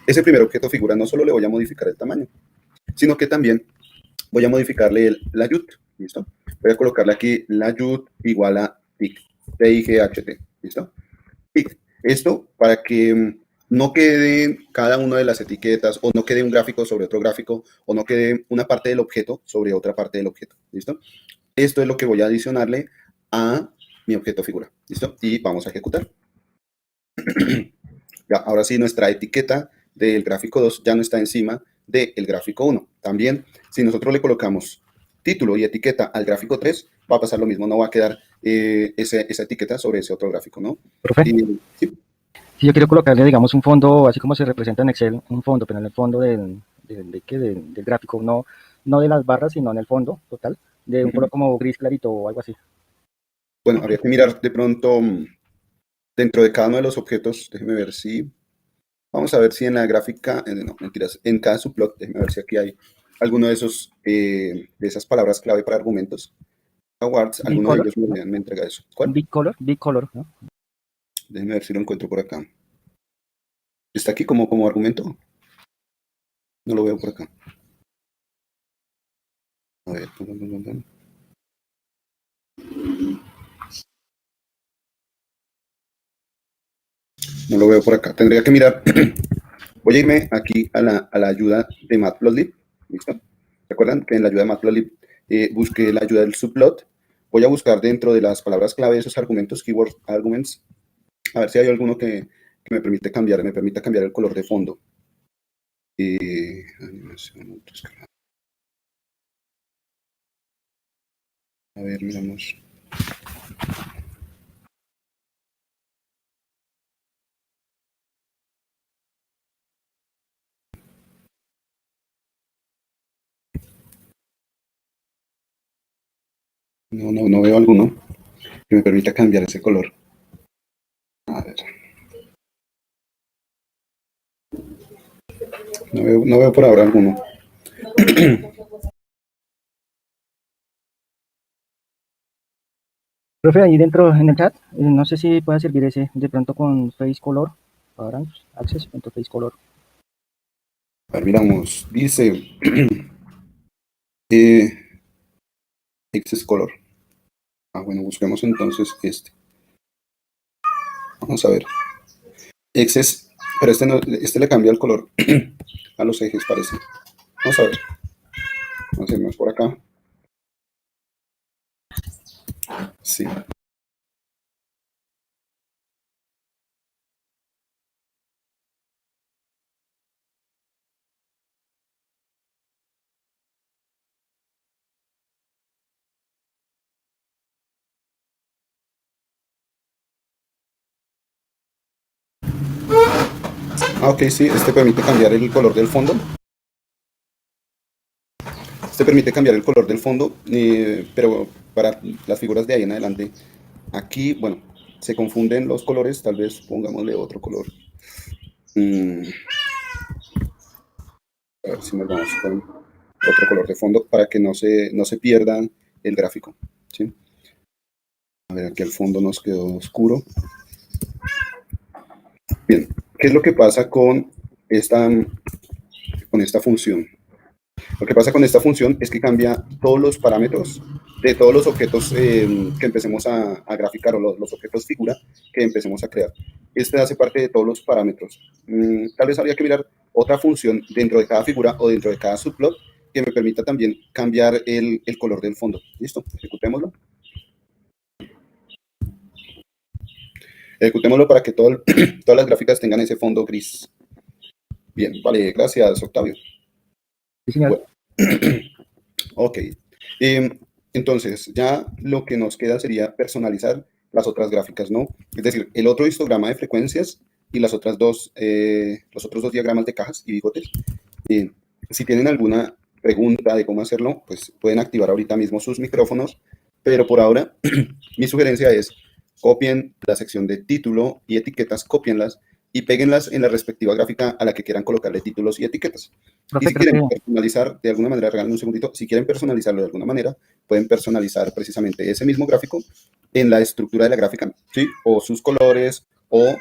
ese primer objeto figura no solo le voy a modificar el tamaño, sino que también voy a modificarle el layout, ¿listo? Voy a colocarle aquí layout igual a TIGHT, ¿listo? Esto para que no quede cada una de las etiquetas o no quede un gráfico sobre otro gráfico o no quede una parte del objeto sobre otra parte del objeto, ¿listo? Esto es lo que voy a adicionarle a mi objeto figura, ¿listo? Y vamos a ejecutar. Ya, ahora sí, nuestra etiqueta del gráfico 2 ya no está encima del gráfico 1. También, si nosotros le colocamos título y etiqueta al gráfico 3, va a pasar lo mismo, no va a quedar esa etiqueta sobre ese otro gráfico, ¿no? ¿Profe? ¿Sí? Si yo quiero colocarle, digamos, un fondo, así como se representa en Excel, un fondo, pero en el fondo del gráfico, no de las barras, sino en el fondo total, de un color como gris clarito o algo así. Bueno, habría que mirar de pronto dentro de cada uno de los objetos, déjeme ver si, vamos a ver si en la gráfica, no, mentiras, en cada subplot, déjeme ver si aquí hay alguno de de esas palabras clave para argumentos. Awards, alguno de Bicolor, ellos ¿no? me entrega eso. ¿Cuál? Bicolor, ¿no? Déjeme ver si lo encuentro por acá. ¿Está aquí como argumento? No lo veo por acá. A ver. No lo veo por acá. Tendría que mirar. Voy a irme aquí a la ayuda de Matplotlib. ¿Listo? ¿Recuerdan que en la ayuda de Matplotlib busqué la ayuda del subplot? Voy a buscar dentro de las palabras clave esos argumentos, keyword arguments, a ver si hay alguno que me permite cambiar, el color de fondo. A ver, miramos. No veo alguno que me permita cambiar ese color. A ver. No veo por ahora alguno. Profe, ahí dentro en el chat, no sé si puede servir ese de pronto con Face Color, ahora access.face color. A ver, miramos, dice eh, Access Color. Bueno, busquemos entonces este. Vamos a ver. Access, pero este, no, este le cambia el color a los ejes, parece. Vamos a ver. Vamos a ir más por acá. Sí. Ok, sí, este permite cambiar el color del fondo. Este permite cambiar el color del fondo, pero para las figuras de ahí en adelante, aquí, bueno, se confunden los colores, tal vez pongámosle otro color. A ver si nos vamos con otro color de fondo para que no se pierda el gráfico, ¿sí? A ver, aquí el fondo nos quedó oscuro. Bien, ¿qué es lo que pasa con esta función? Lo que pasa con esta función es que cambia todos los parámetros de todos los objetos que empecemos a graficar o los objetos figura que empecemos a crear. Este hace parte de todos los parámetros. Tal vez habría que mirar otra función dentro de cada figura o dentro de cada subplot que me permita también cambiar el color del fondo. ¿Listo? Ejecutémoslo. Ejecutémoslo para que todas las gráficas tengan ese fondo gris. Bien, vale, gracias, Octavio. Sí, señor. Bueno. Ok. Entonces, ya lo que nos queda sería personalizar las otras gráficas, ¿no? Es decir, el otro histograma de frecuencias y los otros dos diagramas de cajas y bigotes. Si tienen alguna pregunta de cómo hacerlo, pues pueden activar ahorita mismo sus micrófonos, pero por ahora mi sugerencia es copien la sección de título y etiquetas, cópienlas y péguenlas en la respectiva gráfica a la que quieran colocarle títulos y etiquetas. Profe, Y si quieren personalizar de alguna manera, regalen un segundito, si quieren personalizarlo de alguna manera, pueden personalizar precisamente ese mismo gráfico en la estructura de la gráfica, ¿sí? O sus colores o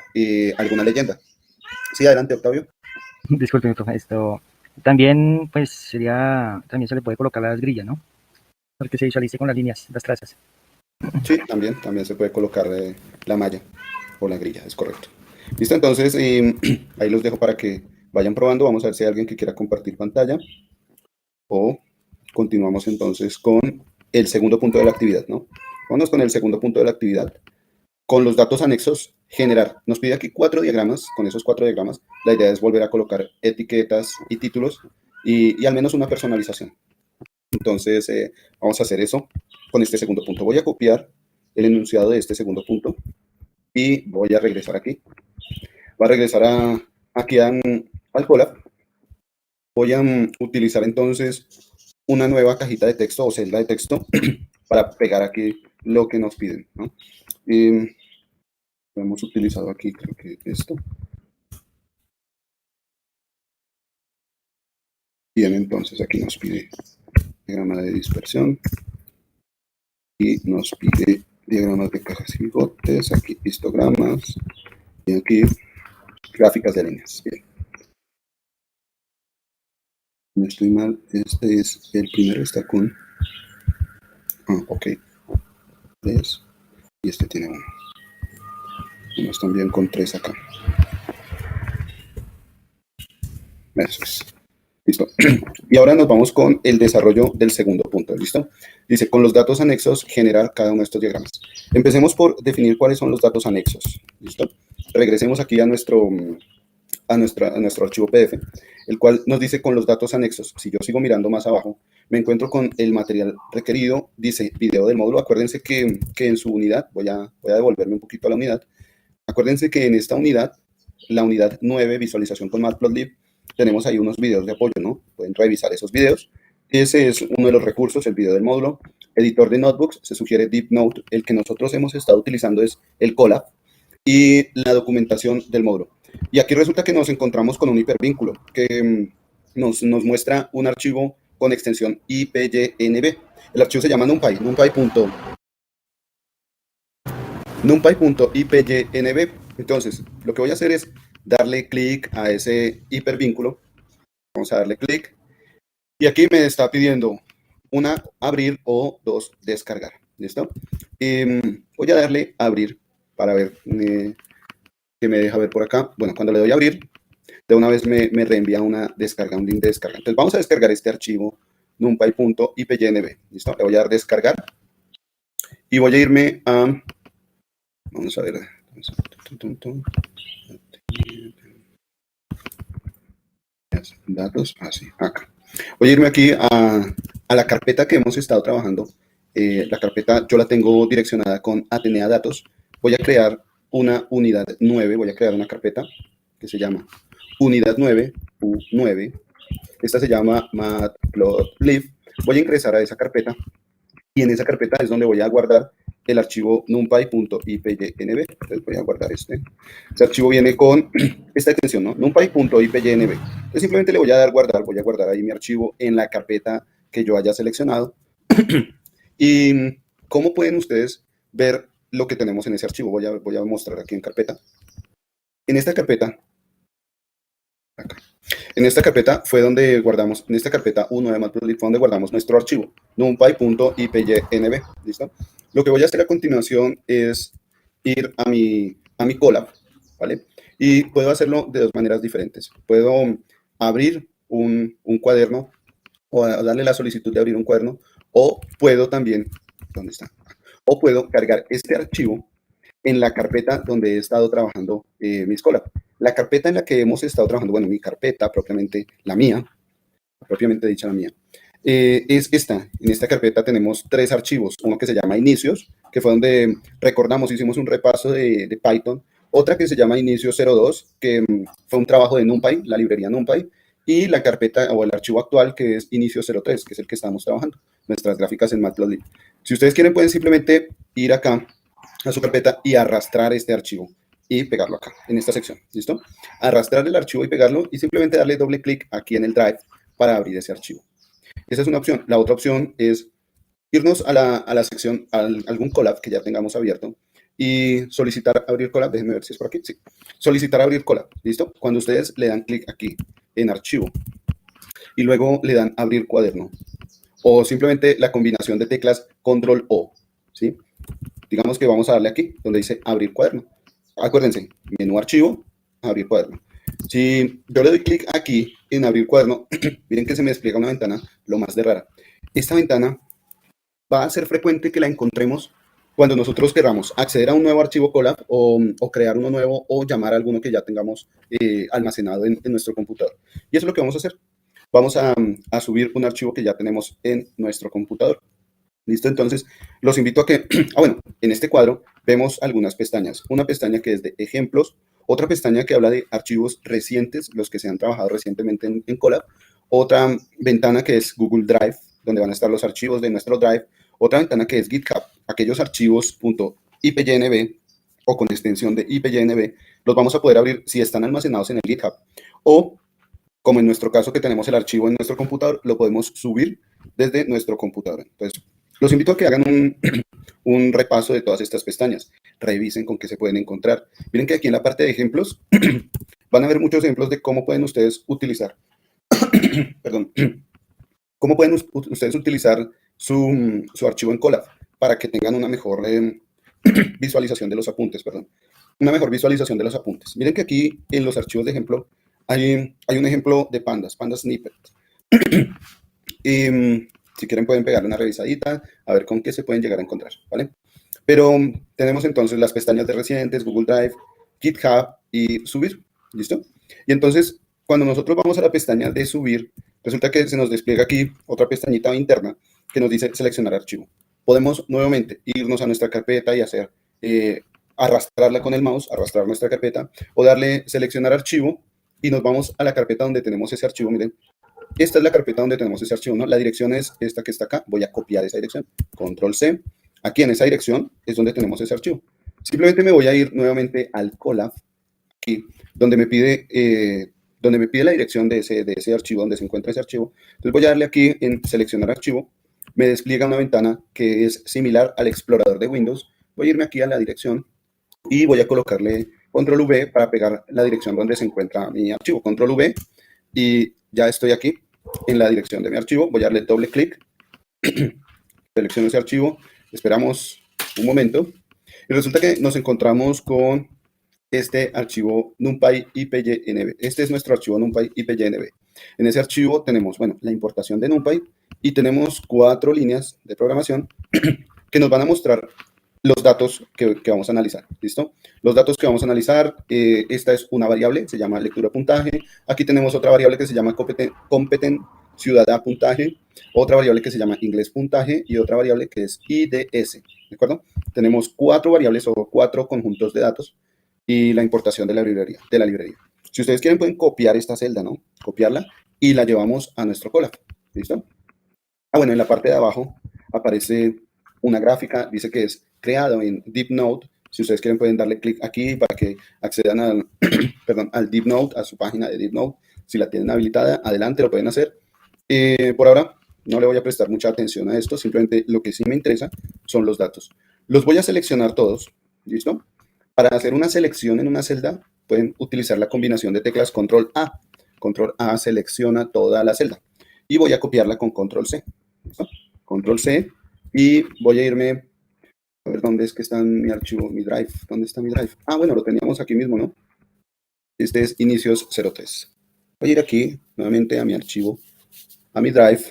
alguna leyenda. Sí, adelante, Octavio. Disculpe, profe, esto también pues también se le puede colocar las grillas, ¿no? Para que se visualice con las líneas, las trazas. Sí, también se puede colocar la malla o la grilla, es correcto. Listo, entonces ahí los dejo para que vayan probando. Vamos a ver si hay alguien que quiera compartir pantalla o continuamos entonces con el segundo punto de la actividad, ¿no? Vamos con el segundo punto de la actividad. Con los datos anexos, generar. Nos pide aquí 4 diagramas. Con esos 4 diagramas, la idea es volver a colocar etiquetas y títulos y al menos una personalización. Entonces, vamos a hacer eso con este segundo punto. Voy a copiar el enunciado de este segundo punto y voy a regresar aquí. Voy a regresar aquí al Colab. Voy a utilizar entonces una nueva cajita de texto o celda de texto para pegar aquí lo que nos piden, ¿no? Lo hemos utilizado aquí, creo que esto. Bien, entonces aquí nos pide diagrama de dispersión y nos pide diagramas de cajas y bigotes, aquí histogramas y aquí gráficas de líneas. Bien. No estoy mal, este es el primero, está con... ok. 3 y este tiene 1. Vamos también con 3 acá. Eso es. Listo. Y ahora nos vamos con el desarrollo del segundo punto. ¿Listo? Dice, con los datos anexos, generar cada uno de estos diagramas. Empecemos por definir cuáles son los datos anexos. ¿Listo? Regresemos aquí a nuestro archivo PDF, el cual nos dice con los datos anexos. Si yo sigo mirando más abajo, me encuentro con el material requerido, dice video del módulo. Acuérdense que en su unidad, voy a devolverme un poquito a la unidad. Acuérdense que en esta unidad, la unidad 9, visualización con Matplotlib, tenemos ahí unos videos de apoyo, ¿no? Pueden revisar esos videos. Ese es uno de los recursos, el video del módulo. Editor de notebooks, se sugiere DeepNote. El que nosotros hemos estado utilizando es el Colab. Y la documentación del módulo. Y aquí resulta que nos encontramos con un hipervínculo que nos muestra un archivo con extensión IPYNB. El archivo se llama NumPy, numpy.ipynb. Entonces, lo que voy a hacer es darle clic a ese hipervínculo. Vamos a darle clic. Y aquí me está pidiendo una, abrir, o dos, descargar. ¿Listo? Voy a darle abrir para ver qué me deja ver por acá. Bueno, cuando le doy a abrir, de una vez me reenvía una descarga, un link de descarga. Entonces vamos a descargar este archivo numpy.ipynb. ¿Listo? Le voy a dar descargar. Y voy a irme a... Vamos a ver. Datos, así, acá. Voy a irme aquí a la carpeta que hemos estado trabajando. La carpeta yo la tengo direccionada con Atenea Datos. Voy a crear una unidad 9, voy a crear una carpeta que se llama unidad 9, U9. Esta se llama matplotlib. Voy a ingresar a esa carpeta y en esa carpeta es donde voy a guardar el archivo numpy.ipynb. Entonces voy a guardar este. Este archivo viene con esta extensión, ¿no? numpy.ipynb. Entonces simplemente le voy a dar guardar, voy a guardar ahí mi archivo en la carpeta que yo haya seleccionado. Y ¿cómo pueden ustedes ver lo que tenemos en ese archivo? Voy a mostrar aquí en carpeta. En esta carpeta, acá. En esta carpeta fue donde guardamos, en esta carpeta 1 de Matplotlib fue donde guardamos nuestro archivo, numpy.ipynb. ¿Listo? Lo que voy a hacer a continuación es ir a mi Colab, ¿vale? Y puedo hacerlo de dos maneras diferentes. Puedo abrir un cuaderno o darle la solicitud de abrir un cuaderno, o puedo también, ¿dónde está? O puedo cargar este archivo en la carpeta donde he estado trabajando mis Colab. La carpeta en la que hemos estado trabajando, bueno, mi carpeta propiamente, la mía, propiamente dicha la mía, es esta. En esta carpeta tenemos tres archivos. Uno que se llama inicios, que fue donde recordamos, hicimos un repaso de Python. Otra que se llama inicio 02, que fue un trabajo de NumPy, la librería NumPy. Y la carpeta o el archivo actual, que es inicio 03, que es el que estamos trabajando, nuestras gráficas en Matplotlib. Si ustedes quieren, pueden simplemente ir acá a su carpeta y arrastrar este archivo y pegarlo acá, en esta sección, ¿listo? Arrastrar el archivo y pegarlo y simplemente darle doble clic aquí en el Drive para abrir ese archivo. Esa es una opción. La otra opción es irnos a la sección, a algún Colab que ya tengamos abierto y solicitar abrir Colab. Déjenme ver si es por aquí. Sí. Solicitar abrir Colab, ¿listo? Cuando ustedes le dan clic aquí en archivo y luego le dan abrir cuaderno o simplemente la combinación de teclas control O, ¿sí? Digamos que vamos a darle aquí donde dice abrir cuaderno. Acuérdense, menú archivo, abrir cuaderno. Si yo le doy clic aquí en abrir cuaderno, miren que se me despliega una ventana lo más de rara. Esta ventana va a ser frecuente que la encontremos cuando nosotros queramos acceder a un nuevo archivo Colab o crear uno nuevo o llamar a alguno que ya tengamos almacenado en nuestro computador. Y eso es lo que vamos a hacer. Vamos a subir un archivo que ya tenemos en nuestro computador. ¿Listo? Entonces, los invito a que, bueno, en este cuadro vemos algunas pestañas. Una pestaña que es de ejemplos, otra pestaña que habla de archivos recientes, los que se han trabajado recientemente en Colab, otra ventana que es Google Drive, donde van a estar los archivos de nuestro Drive, otra ventana que es GitHub, aquellos archivos .ipynb o con extensión de ipynb, los vamos a poder abrir si están almacenados en el GitHub, o como en nuestro caso que tenemos el archivo en nuestro computador, lo podemos subir desde nuestro computador. Entonces, los invito a que hagan un repaso de todas estas pestañas. Revisen con qué se pueden encontrar. Miren que aquí en la parte de ejemplos van a ver muchos ejemplos de cómo pueden ustedes utilizar, perdón, cómo pueden ustedes utilizar su archivo en Colab para que tengan una mejor visualización de los apuntes, perdón. Una mejor visualización de los apuntes. Miren que aquí en los archivos de ejemplo hay un ejemplo de pandas snippet. Si quieren pueden pegarle una revisadita, a ver con qué se pueden llegar a encontrar, ¿vale? Pero tenemos entonces las pestañas de recientes, Google Drive, GitHub y subir, ¿listo? Y entonces, cuando nosotros vamos a la pestaña de subir, resulta que se nos despliega aquí otra pestañita interna que nos dice seleccionar archivo. Podemos nuevamente irnos a nuestra carpeta y hacer, arrastrarla con el mouse, arrastrar nuestra carpeta, o darle seleccionar archivo y nos vamos a la carpeta donde tenemos ese archivo, miren. Esta es la carpeta donde tenemos ese archivo, ¿no? La dirección es esta que está acá. Voy a copiar esa dirección. Control C. Aquí en esa dirección es donde tenemos ese archivo. Simplemente me voy a ir nuevamente al Colab, aquí, donde me pide donde me pide la dirección de ese archivo, donde se encuentra ese archivo. Entonces voy a darle aquí en seleccionar archivo, me despliega una ventana que es similar al explorador de Windows. Voy a irme aquí a la dirección y voy a colocarle control V para pegar la dirección donde se encuentra mi archivo. Control V y ya estoy aquí en la dirección de mi archivo. Voy a darle doble clic, selecciono ese archivo, esperamos un momento y resulta que nos encontramos con este archivo NumPy IPYNB. Este es nuestro archivo NumPy IPYNB. En ese archivo tenemos, bueno, la importación de NumPy y tenemos 4 líneas de programación que nos van a mostrar los datos que vamos a analizar, ¿listo? Los datos que vamos a analizar, esta es una variable, se llama lectura puntaje. Aquí tenemos otra variable que se llama competent ciudadá puntaje, otra variable que se llama inglés puntaje y otra variable que es IDS, ¿de acuerdo? Tenemos 4 variables o 4 conjuntos de datos y la importación de la librería. Si ustedes quieren pueden copiar esta celda, ¿no? Copiarla y la llevamos a nuestro Colab, ¿listo? Bueno, en la parte de abajo aparece una gráfica, dice que es creado en DeepNote. Si ustedes quieren pueden darle clic aquí para que accedan al, perdón, al DeepNote, a su página de DeepNote. Si la tienen habilitada, adelante, lo pueden hacer. Por ahora no le voy a prestar mucha atención a esto, simplemente lo que sí me interesa son los datos. Los voy a seleccionar todos, ¿listo? Para hacer una selección en una celda, pueden utilizar la combinación de teclas Control A. Control A selecciona toda la celda. Y voy a copiarla con Control C. ¿Listo? Control C. Y voy a irme a ver dónde es que está mi archivo, mi drive. ¿Dónde está mi drive? Ah, bueno, lo teníamos aquí mismo, ¿no? Este es inicios 03. Voy a ir aquí nuevamente a mi archivo, a mi drive.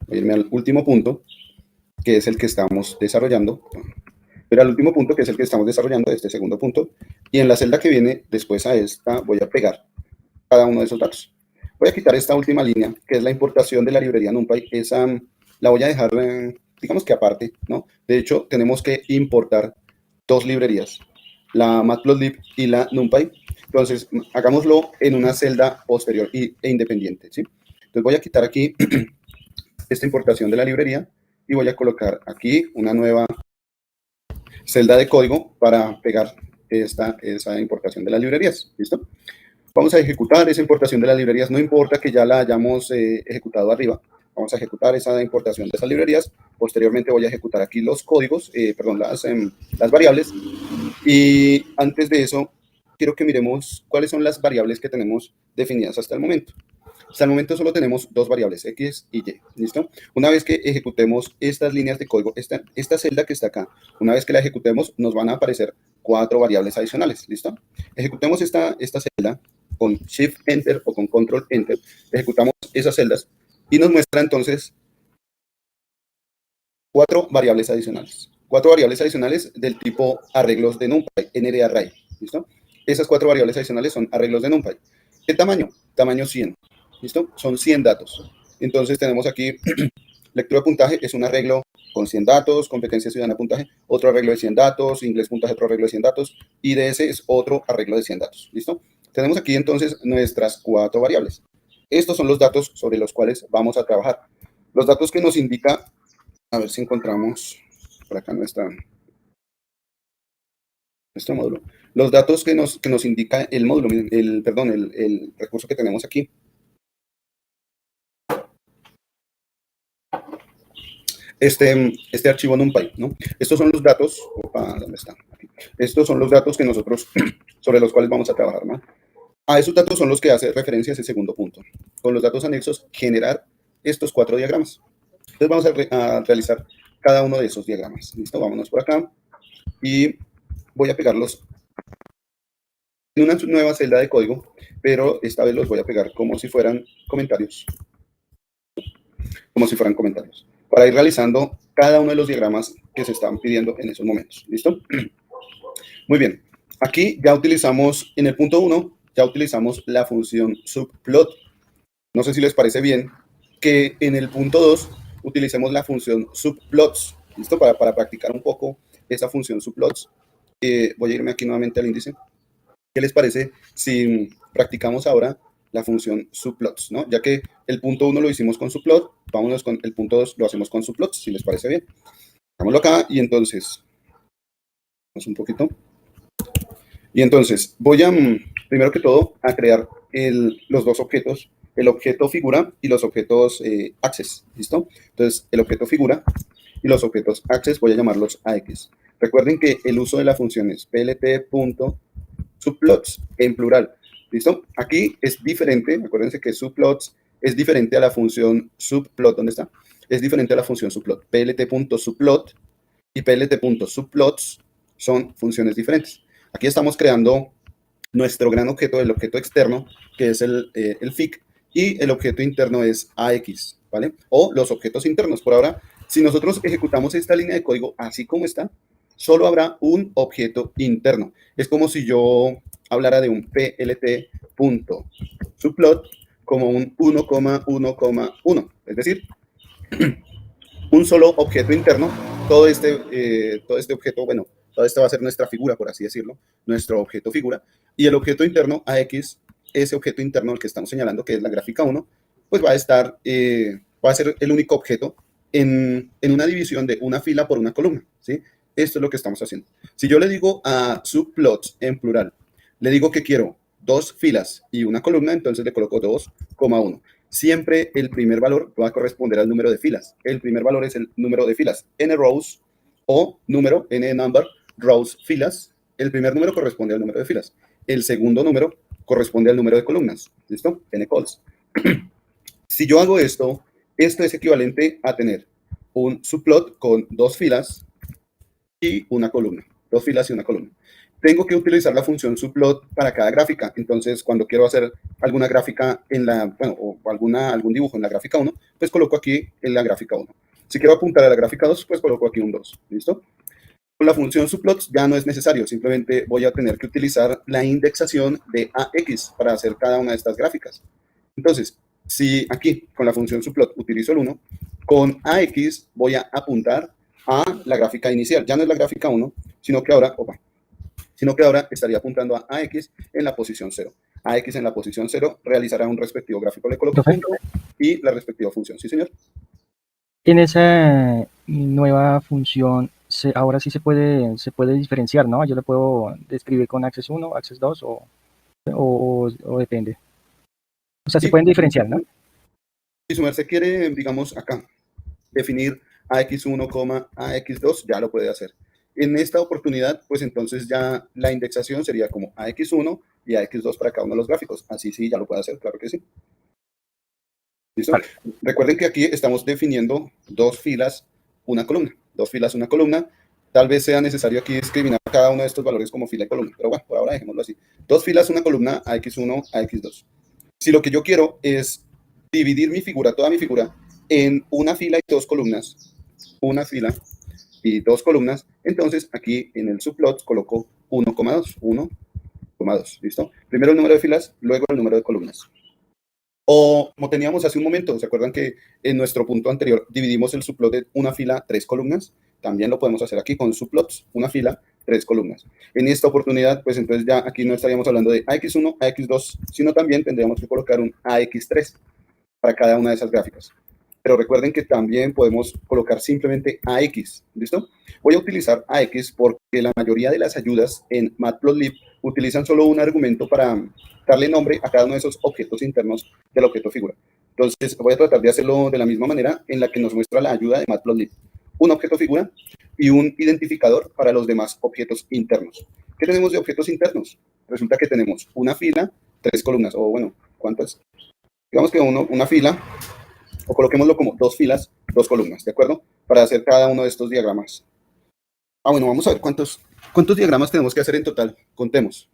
Voy a irme al último punto, que es el que estamos desarrollando. Pero al último punto, que es el que estamos desarrollando, este segundo punto. Y en la celda que viene después a esta, voy a pegar cada uno de esos datos. Voy a quitar esta última línea, que es la importación de la librería NumPy. Esa la voy a dejar, digamos que aparte, ¿no? De hecho, tenemos que importar 2 librerías, la Matplotlib y la NumPy. Entonces, hagámoslo en una celda posterior e independiente, ¿sí? Entonces, voy a quitar aquí esta importación de la librería y voy a colocar aquí una nueva celda de código para pegar esa importación de las librerías, ¿listo? Vamos a ejecutar esa importación de las librerías, no importa que ya la hayamos ejecutado arriba, vamos a ejecutar esa importación de esas librerías, posteriormente voy a ejecutar aquí los códigos, perdón, las variables, y antes de eso, quiero que miremos cuáles son las variables que tenemos definidas hasta el momento. Hasta el momento solo tenemos 2 variables, X y Y, ¿listo? Una vez que ejecutemos estas líneas de código, esta celda que está acá, una vez que la ejecutemos, nos van a aparecer 4 variables adicionales, ¿listo? Ejecutemos esta celda con Shift Enter o con Control Enter, ejecutamos esas celdas y nos muestra entonces 4 variables adicionales. 4 variables adicionales del tipo arreglos de NumPy, NDArray, ¿listo? Esas 4 variables adicionales son arreglos de NumPy. ¿Qué tamaño? Tamaño 100. ¿Listo? Son 100 datos. Entonces tenemos aquí lectura de puntaje, es un arreglo con 100 datos, competencia ciudadana puntaje, otro arreglo de 100 datos, inglés puntaje, otro arreglo de 100 datos, IDS es otro arreglo de 100 datos. ¿Listo? Tenemos aquí entonces nuestras 4 variables. Estos son los datos sobre los cuales vamos a trabajar. Los datos que nos indica, a ver si encontramos por acá nuestro módulo. Los datos que nos indica el módulo, el recurso que tenemos aquí. Este archivo NumPy, ¿no? Estos son los datos, ¿dónde están? Aquí. Estos son los datos que nosotros, sobre los cuales vamos a trabajar, ¿no? A esos datos son los que hace referencia ese segundo punto. Con los datos anexos, generar estos 4 diagramas. Entonces vamos a realizar cada uno de esos diagramas. ¿Listo? Vámonos por acá y voy a pegarlos en una nueva celda de código, pero esta vez los voy a pegar como si fueran comentarios. Como si fueran comentarios. Para ir realizando cada uno de los diagramas que se están pidiendo en esos momentos. ¿Listo? Muy bien. Aquí ya utilizamos, en el punto 1, ya utilizamos la función subplot. No sé si les parece bien que en el punto 2 utilicemos la función subplots. ¿Listo? Para practicar un poco esa función subplots. Voy a irme aquí nuevamente al índice. ¿Qué les parece si practicamos ahora la función subplots, ¿no? Ya que el punto 1 lo hicimos con subplot, vámonos con el punto 2, lo hacemos con subplots, si les parece bien. Hagámoslo acá y entonces, vamos un poquito. Y entonces, voy a, primero que todo, a crear los dos objetos, el objeto figura y los objetos access, ¿listo? Entonces, el objeto figura y los objetos access voy a llamarlos AX. Recuerden que el uso de la función es plt.subplots en plural, ¿listo? Aquí es diferente, acuérdense que subplots es diferente a la función subplot, ¿dónde está? Es diferente a la función subplot. plt.subplot y plt.subplots son funciones diferentes. Aquí estamos creando nuestro gran objeto, el objeto externo, que es el FIC, y el objeto interno es AX, ¿vale? O los objetos internos. Por ahora, si nosotros ejecutamos esta línea de código así como está, solo habrá un objeto interno. Es como si yo hablara de un plt.subplot como un 1,1,1, es decir, un solo objeto interno. Todo este objeto, bueno, todo esto va a ser nuestra figura, por así decirlo, nuestro objeto figura. Y el objeto interno, AX, ese objeto interno al que estamos señalando, que es la gráfica 1, pues va a estar, va a ser el único objeto en una división de una fila por una columna, ¿sí? Esto es lo que estamos haciendo. Si yo le digo a subplots en plural, le digo que quiero dos filas y una columna, entonces le coloco 2,1. Siempre el primer valor va a corresponder al número de filas. El primer valor es el número de filas, n rows o número, n number, rows, filas. El primer número corresponde al número de filas. El segundo número corresponde al número de columnas. ¿Listo? N calls. Si yo hago esto, esto es equivalente a tener un subplot con dos filas y una columna. Dos filas y una columna. Tengo que utilizar la función subplot para cada gráfica. Entonces, cuando quiero hacer alguna gráfica en la, bueno, o algún dibujo en la gráfica 1, pues coloco aquí en la gráfica 1. Si quiero apuntar a la gráfica 2, pues coloco aquí un 2. ¿Listo? Con la función subplots ya no es necesario. Simplemente voy a tener que utilizar la indexación de AX para hacer cada una de estas gráficas. Entonces, si aquí con la función subplot utilizo el 1, con AX voy a apuntar a la gráfica inicial. Ya no es la gráfica 1, sino que ahora estaría apuntando a AX en la posición 0. AX en la posición 0 realizará un respectivo gráfico. Le coloco punto y la respectiva función. ¿Sí, señor? En esa nueva función, ahora sí se puede diferenciar, ¿no? Yo lo puedo describir con Access 1, Access 2 o depende. O sea, se pueden diferenciar, ¿no? Si su merced quiere, digamos, acá, definir AX1, AX2, ya lo puede hacer. En esta oportunidad, pues entonces ya la indexación sería como AX1 y AX2 para cada uno de los gráficos. Así sí, ya lo puede hacer, claro que sí. ¿Listo? Vale. Recuerden que aquí estamos definiendo dos filas, una columna. Dos filas, una columna. Tal vez sea necesario aquí discriminar cada uno de estos valores como fila y columna. Pero bueno, por ahora dejémoslo así. Dos filas, una columna, AX1, AX2. Si lo que yo quiero es dividir mi figura, toda mi figura, en una fila y dos columnas, una fila y dos columnas, entonces aquí en el subplot coloco 1,2, 1,2, ¿listo? Primero el número de filas, luego el número de columnas. O como teníamos hace un momento, ¿se acuerdan que en nuestro punto anterior dividimos el subplot de una fila, tres columnas? También lo podemos hacer aquí con subplots, una fila, tres columnas. En esta oportunidad, pues entonces ya aquí no estaríamos hablando de AX1, AX2, sino también tendríamos que colocar un AX3 para cada una de esas gráficas. Pero recuerden que también podemos colocar simplemente AX, ¿listo? Voy a utilizar AX porque la mayoría de las ayudas en Matplotlib utilizan solo un argumento para darle nombre a cada uno de esos objetos internos del objeto figura. Entonces, voy a tratar de hacerlo de la misma manera en la que nos muestra la ayuda de Matplotlib. Un objeto figura y un identificador para los demás objetos internos. ¿Qué tenemos de objetos internos? Resulta que tenemos una fila, tres columnas, o bueno, ¿cuántas? Digamos que una fila, o coloquémoslo como dos filas, dos columnas, ¿de acuerdo? Para hacer cada uno de estos diagramas. Bueno, vamos a ver cuántos diagramas tenemos que hacer en total. Contemos.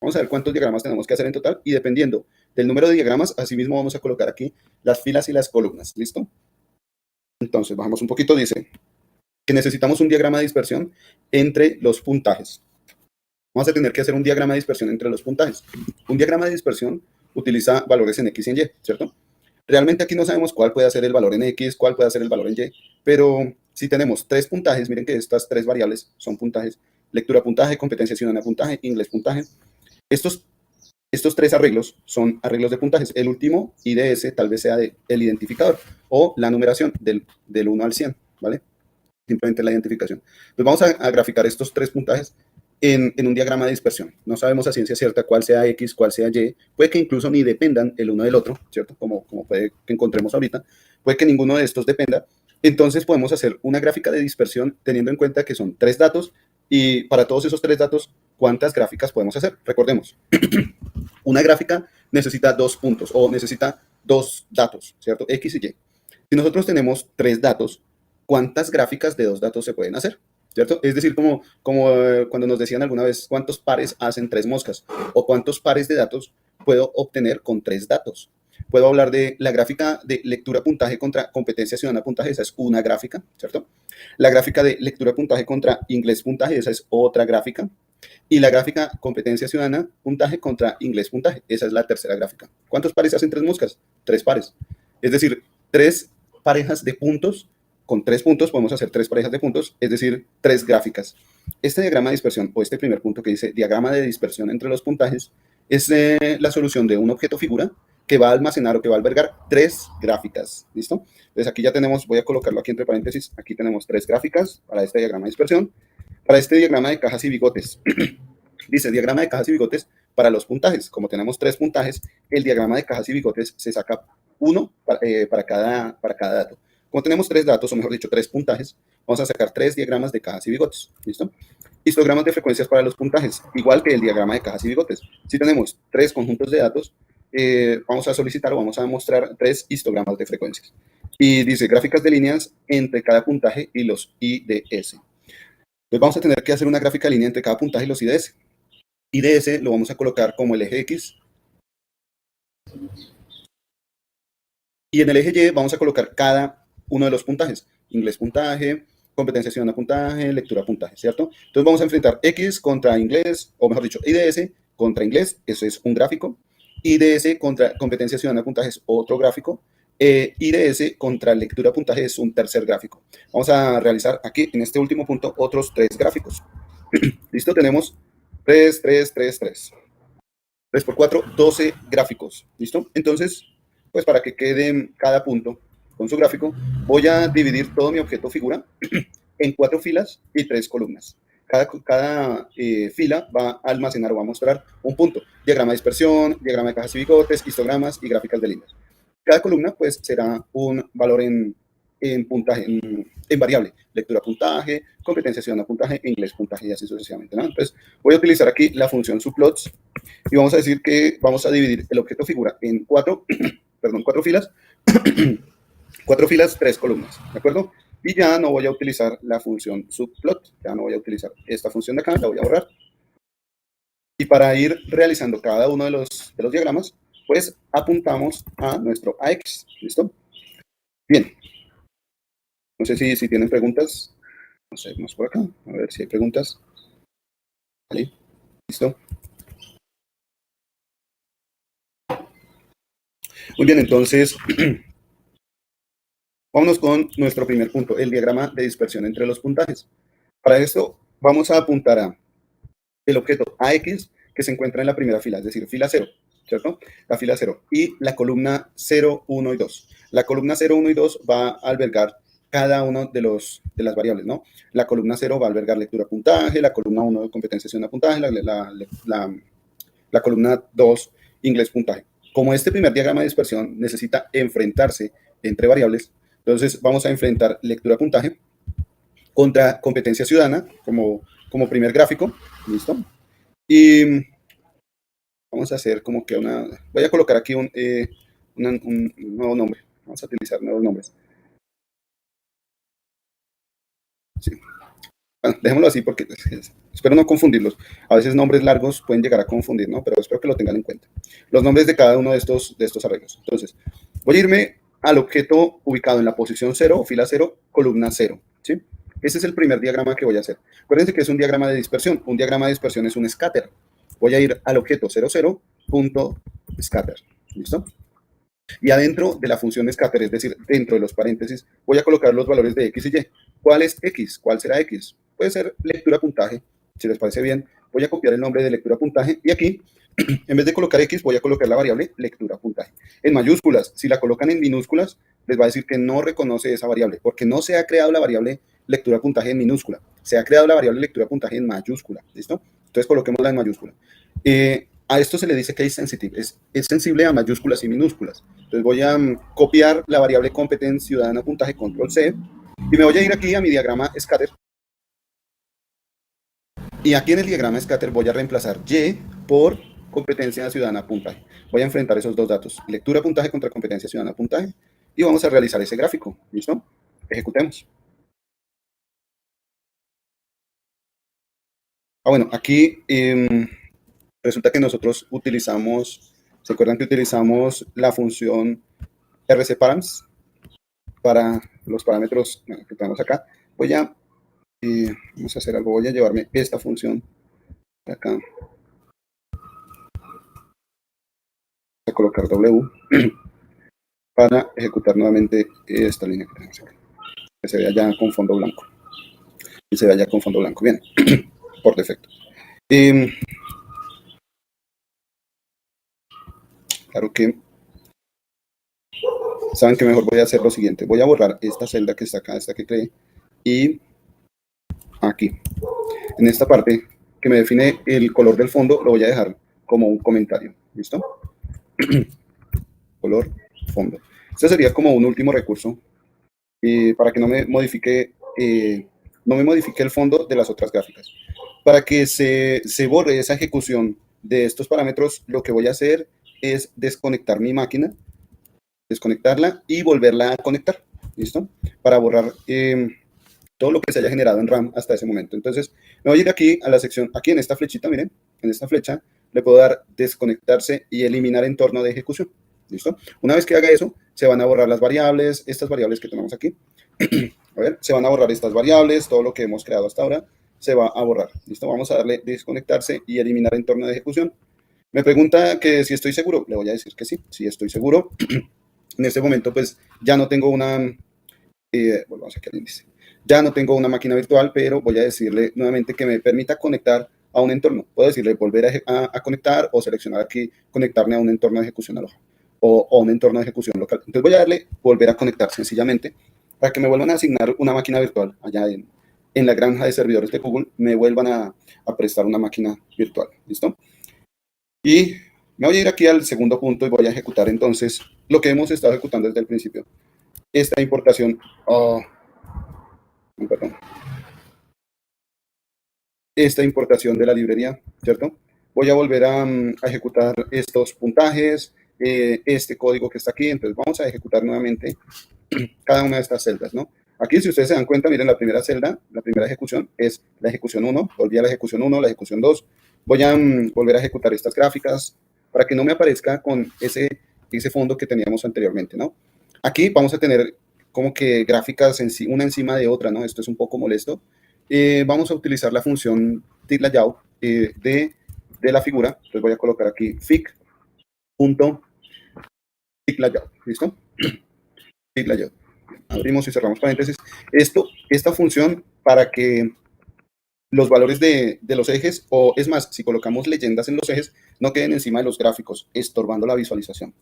Vamos a ver cuántos diagramas tenemos que hacer en total y dependiendo del número de diagramas, asimismo vamos a colocar aquí las filas y las columnas. ¿Listo? Entonces, bajamos un poquito. Dice que necesitamos un diagrama de dispersión entre los puntajes. Vamos a tener que hacer un diagrama de dispersión entre los puntajes. Un diagrama de dispersión utiliza valores en X y en Y, ¿cierto? Realmente aquí no sabemos cuál puede ser el valor en X, cuál puede ser el valor en Y, pero si tenemos tres puntajes, miren que estas tres variables son puntajes: lectura puntaje, competencia ciudadana puntaje, inglés puntaje. Estos tres arreglos son arreglos de puntajes. El último IDS tal vez sea el identificador o la numeración del 1 al 100, ¿vale? Simplemente la identificación. Pues vamos a graficar estos tres puntajes en un diagrama de dispersión. No sabemos a ciencia cierta cuál sea X, cuál sea Y, puede que incluso ni dependan el uno del otro, ¿cierto? Como puede que encontremos ahorita, puede que ninguno de estos dependa. Entonces podemos hacer una gráfica de dispersión teniendo en cuenta que son 3 datos y para todos esos 3 datos, ¿cuántas gráficas podemos hacer? Recordemos, una gráfica necesita 2 puntos o necesita 2 datos, ¿cierto? X y Y. Si nosotros tenemos 3 datos, ¿cuántas gráficas de 2 datos se pueden hacer? ¿Cierto? Es decir, como cuando nos decían alguna vez cuántos pares hacen 3 moscas o cuántos pares de datos puedo obtener con 3 datos. Puedo hablar de la gráfica de lectura puntaje contra competencia ciudadana puntaje, esa es una gráfica, ¿cierto? La gráfica de lectura puntaje contra inglés puntaje, esa es otra gráfica. Y la gráfica competencia ciudadana puntaje contra inglés puntaje, esa es la tercera gráfica. ¿Cuántos pares hacen 3 moscas? 3 pares. Es decir, 3 parejas de puntos. Con 3 puntos podemos hacer 3 parejas de puntos, es decir, 3 gráficas. Este diagrama de dispersión, o este primer punto que dice diagrama de dispersión entre los puntajes, es la solución de un objeto figura que va a almacenar o que va a albergar 3 gráficas. ¿Listo? Entonces aquí ya tenemos, voy a colocarlo aquí entre paréntesis, aquí tenemos 3 gráficas para este diagrama de dispersión. Para este diagrama de cajas y bigotes, dice diagrama de cajas y bigotes para los puntajes. Como tenemos 3 puntajes, el diagrama de cajas y bigotes se saca 1 para cada dato. Como tenemos 3 datos, o mejor dicho, 3 puntajes, vamos a sacar 3 diagramas de cajas y bigotes. ¿Listo? Histogramas de frecuencias para los puntajes, igual que el diagrama de cajas y bigotes. Si tenemos 3 conjuntos de datos, vamos a solicitar o vamos a mostrar 3 histogramas de frecuencias. Y dice gráficas de líneas entre cada puntaje y los IDS. Entonces vamos a tener que hacer una gráfica de línea entre cada puntaje y los IDS. IDS lo vamos a colocar como el eje X. Y en el eje Y vamos a colocar cada uno de los puntajes. Inglés puntaje, competencia ciudadana puntaje, lectura puntaje, ¿cierto? Entonces vamos a enfrentar X contra inglés, o mejor dicho, IDS contra inglés, eso es un gráfico. IDS contra competencia ciudadana puntaje es otro gráfico. IDS contra lectura puntaje es un tercer gráfico. Vamos a realizar aquí, en este último punto, otros 3 gráficos. ¿Listo? Tenemos 3, 3, 3, 3. 3 por 4, 12 gráficos. ¿Listo? Entonces, pues para que quede cada punto con su gráfico, voy a dividir todo mi objeto figura en 4 filas y 3 columnas. Cada fila va a almacenar o va a mostrar un punto. Diagrama de dispersión, diagrama de cajas y bigotes, histogramas y gráficas de líneas. Cada columna, pues, será un valor en puntaje, en variable. Lectura puntaje, competencia ciudadana puntaje, inglés puntaje y así sucesivamente, ¿no? Entonces, voy a utilizar aquí la función subplots y vamos a decir que vamos a dividir el objeto figura en 4 filas, 4 filas, 3 columnas, ¿de acuerdo? Y ya no voy a utilizar la función subplot, ya no voy a utilizar esta función de acá, la voy a borrar. Y para ir realizando cada uno de los diagramas, pues apuntamos a nuestro AX, ¿listo? Bien. No sé si tienen preguntas. Vamos a irnos por acá, a ver si hay preguntas. Vale, ¿listo? Muy bien, entonces, vámonos con nuestro primer punto, el diagrama de dispersión entre los puntajes. Para esto, vamos a apuntar a el objeto AX que se encuentra en la primera fila, es decir, fila 0, ¿cierto? La fila 0 y la columna 0, 1 y 2. La columna 0, 1 y 2 va a albergar cada uno de las variables, ¿no? La columna 0 va a albergar lectura puntaje, la columna 1 de competencia ciudadana puntaje, la columna 2 inglés puntaje. Como este primer diagrama de dispersión necesita enfrentarse entre variables, entonces vamos a enfrentar lectura puntaje contra competencia ciudadana como primer gráfico, ¿listo? Y vamos a hacer como que voy a colocar aquí un nuevo nombre, vamos a utilizar nuevos nombres. Sí. Bueno, dejémoslo así porque espero no confundirlos. A veces nombres largos pueden llegar a confundir, ¿no? Pero espero que lo tengan en cuenta. Los nombres de cada uno de estos arreglos. Entonces, voy a irme al objeto ubicado en la posición 0 o fila 0, columna 0, ¿sí? Ese es el primer diagrama que voy a hacer. Acuérdense que es un diagrama de dispersión. Un diagrama de dispersión es un scatter. Voy a ir al objeto 00.scatter. ¿Listo? Y adentro de la función scatter, es decir, dentro de los paréntesis, voy a colocar los valores de X y Y. ¿Cuál es X? ¿Cuál será X? Puede ser lectura puntaje. Si les parece bien, voy a copiar el nombre de lectura puntaje y aquí, en vez de colocar X, voy a colocar la variable lectura puntaje. En mayúsculas, si la colocan en minúsculas, les va a decir que no reconoce esa variable, porque no se ha creado la variable lectura puntaje en minúscula. Se ha creado la variable lectura puntaje en mayúscula, ¿listo? Entonces coloquémosla en mayúscula. A esto se le dice case sensitive, es sensible a mayúsculas y minúsculas. Entonces voy a copiar la variable competencia ciudadana puntaje, control C, y me voy a ir aquí a mi diagrama scatter. Y aquí en el diagrama scatter voy a reemplazar Y por competencia ciudadana puntaje. Voy a enfrentar esos dos datos, lectura puntaje contra competencia ciudadana puntaje, y vamos a realizar ese gráfico, ¿listo? Ejecutemos. Bueno, aquí resulta que nosotros utilizamos, ¿se acuerdan que utilizamos la función rcparams para los parámetros que tenemos acá? Vamos a hacer algo, voy a llevarme esta función de acá. Voy a colocar W para ejecutar nuevamente esta línea que tenemos acá. Que se vea ya con fondo blanco. Y se vea ya con fondo blanco. Bien, por defecto. Claro que saben que mejor voy a hacer lo siguiente. Voy a borrar esta celda que está acá, esta que creé, y aquí, en esta parte que me define el color del fondo, lo voy a dejar como un comentario. ¿Listo? Color, fondo. Este sería como un último recurso para que no me modifique el fondo de las otras gráficas. Para que se borre esa ejecución de estos parámetros, lo que voy a hacer es desconectar mi máquina, desconectarla y volverla a conectar. ¿Listo? Para borrar todo lo que se haya generado en RAM hasta ese momento. Entonces, me voy a ir aquí a la sección, aquí en esta flechita, miren, en esta flecha, le puedo dar desconectarse y eliminar entorno de ejecución. ¿Listo? Una vez que haga eso, se van a borrar las variables, estas variables que tenemos aquí. A ver, se van a borrar estas variables, todo lo que hemos creado hasta ahora se va a borrar. ¿Listo? Vamos a darle desconectarse y eliminar entorno de ejecución. Me pregunta que si estoy seguro, le voy a decir que sí, sí estoy seguro. En este momento, pues, ya no tengo una, volvamos a que alguien dice, ya no tengo una máquina virtual, pero voy a decirle nuevamente que me permita conectar a un entorno. Puedo decirle volver a conectar o seleccionar aquí, conectarme a un entorno de ejecución local o un entorno de ejecución local. Entonces voy a darle volver a conectar sencillamente para que me vuelvan a asignar una máquina virtual allá en la granja de servidores de Google, me vuelvan a prestar una máquina virtual. ¿Listo? Y me voy a ir aquí al segundo punto y voy a ejecutar entonces lo que hemos estado ejecutando desde el principio. Esta importación, perdón. Esta importación de la librería, ¿cierto? Voy a volver a ejecutar estos puntajes, este código que está aquí, entonces vamos a ejecutar nuevamente cada una de estas celdas, ¿no? Aquí, si ustedes se dan cuenta, miren, la primera celda, la primera ejecución es la ejecución 1, volví a la ejecución 1, la ejecución 2, voy a volver a ejecutar estas gráficas para que no me aparezca con ese fondo que teníamos anteriormente, ¿no? Aquí vamos a tener como que gráficas una encima de otra, ¿no? Esto es un poco molesto. Vamos a utilizar la función ticlayout de la figura. Entonces voy a colocar aquí fic.ticlayout. ¿Listo? Ticlayout. Abrimos y cerramos paréntesis. Esta función para que los valores de los ejes, o es más, si colocamos leyendas en los ejes, no queden encima de los gráficos, estorbando la visualización.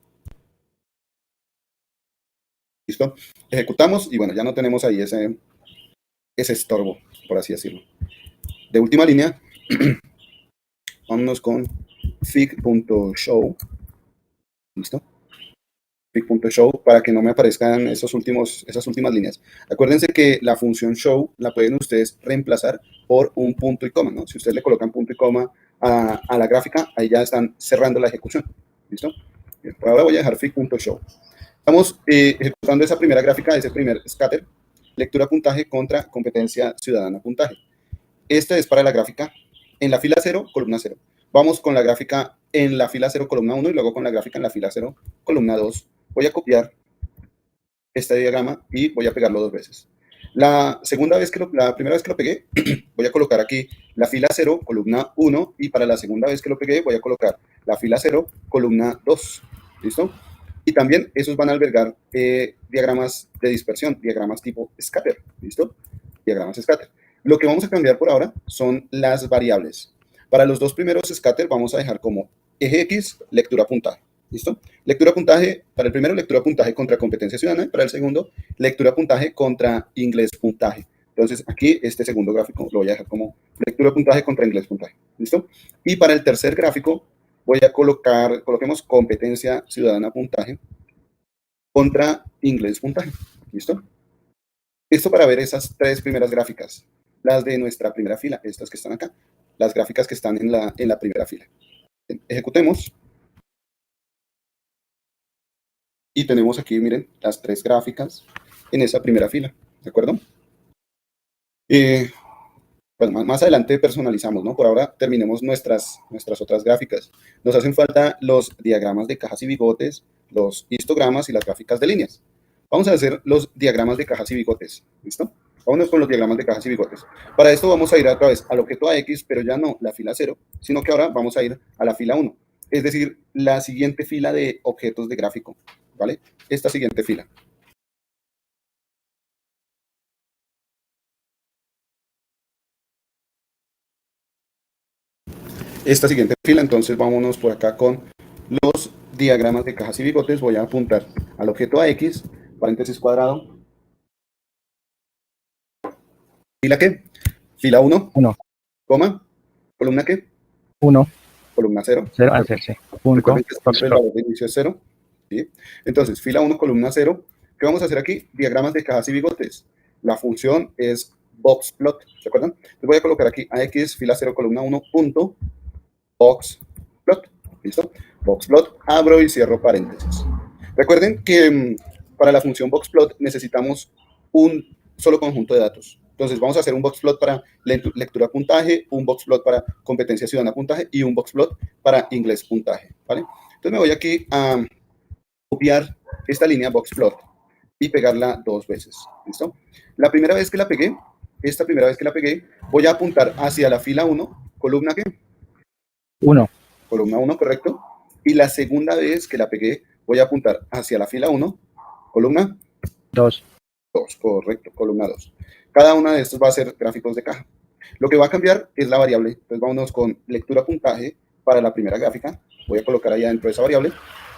¿Listo? Ejecutamos y bueno, ya no tenemos ahí ese estorbo, por así decirlo. De última línea, vámonos con fig.show. ¿Listo? Fig.show para que no me aparezcan esas últimas líneas. Acuérdense que la función show la pueden ustedes reemplazar por un punto y coma, ¿no? Si ustedes le colocan punto y coma a la gráfica, ahí ya están cerrando la ejecución. ¿Listo? Bien, por ahora voy a dejar fig.show. Estamos ejecutando esa primera gráfica, ese primer scatter, lectura puntaje contra competencia ciudadana puntaje. Esta es para la gráfica en la fila 0, columna 0. Vamos con la gráfica en la fila 0, columna 1 y luego con la gráfica en la fila 0, columna 2. Voy a copiar este diagrama y voy a pegarlo 2 veces. La primera vez que lo pegué, voy a colocar aquí la fila 0, columna 1 y para la segunda vez que lo pegué voy a colocar la fila 0, columna 2. ¿Listo? Y también esos van a albergar diagramas de dispersión, diagramas tipo scatter. ¿Listo? Diagramas scatter. Lo que vamos a cambiar por ahora son las variables. Para los dos primeros scatter vamos a dejar como eje X, lectura puntaje. ¿Listo? Lectura puntaje, para el primero, lectura puntaje contra competencia ciudadana, y para el segundo, lectura puntaje contra inglés puntaje. Entonces, aquí este segundo gráfico lo voy a dejar como lectura puntaje contra inglés puntaje. ¿Listo? Y para el tercer gráfico voy a coloquemos competencia ciudadana puntaje contra inglés puntaje. ¿Listo? Esto para ver esas tres primeras gráficas, las de nuestra primera fila, estas que están acá, las gráficas que están en la primera fila. Ejecutemos. Y tenemos aquí, miren, las tres gráficas en esa primera fila, ¿de acuerdo? Bueno, más adelante personalizamos, ¿no? Por ahora terminemos nuestras otras gráficas. Nos hacen falta los diagramas de cajas y bigotes, los histogramas y las gráficas de líneas. Vamos a hacer los diagramas de cajas y bigotes, ¿listo? Vámonos con los diagramas de cajas y bigotes. Para esto vamos a ir otra vez al objeto AX, pero ya no la fila 0, sino que ahora vamos a ir a la fila 1, es decir, la siguiente fila de objetos de gráfico, ¿vale? Esta siguiente fila. Esta siguiente fila, entonces vámonos por acá con los diagramas de cajas y bigotes. Voy a apuntar al objeto AX, paréntesis cuadrado. ¿Fila qué? Fila 1. 1. Coma. ¿Columna qué? 1. Columna 0. 0 al hacerse. Punto. El valor de inicio es 0. ¿Sí? Entonces, fila 1, columna 0. ¿Qué vamos a hacer aquí? Diagramas de cajas y bigotes. La función es boxplot. ¿Se acuerdan? Entonces voy a colocar aquí AX, fila 0, columna 1, punto, boxplot. ¿Listo? Boxplot, abro y cierro paréntesis. Recuerden que para la función boxplot necesitamos un solo conjunto de datos. Entonces vamos a hacer un boxplot para lectura puntaje, un boxplot para competencia ciudadana puntaje y un boxplot para inglés puntaje, ¿vale? Entonces me voy aquí a copiar esta línea boxplot y pegarla 2 veces, ¿listo? La primera vez que la pegué, voy a apuntar hacia la fila 1, columna ¿qué? 1. Columna 1, correcto. Y la segunda vez que la pegué, voy a apuntar hacia la fila 1, columna 2. 2, correcto, columna 2. Cada una de estos va a ser gráficos de caja. Lo que va a cambiar es la variable. Entonces vámonos con lectura puntaje para la primera gráfica. Voy a colocar ahí adentro de esa variable.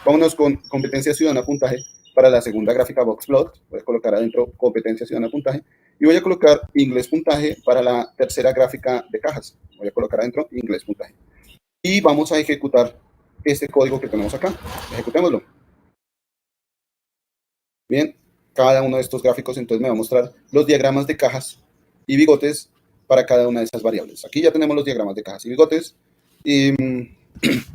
Vámonos con competencia ciudadana puntaje para la segunda gráfica boxplot. Voy a colocar adentro competencia ciudadana puntaje. Y voy a colocar inglés puntaje para la tercera gráfica de cajas. Voy a colocar adentro inglés puntaje. Y vamos a ejecutar este código que tenemos acá. Ejecutémoslo. Bien, cada uno de estos gráficos entonces me va a mostrar los diagramas de cajas y bigotes para cada una de esas variables. Aquí ya tenemos los diagramas de cajas y bigotes. Y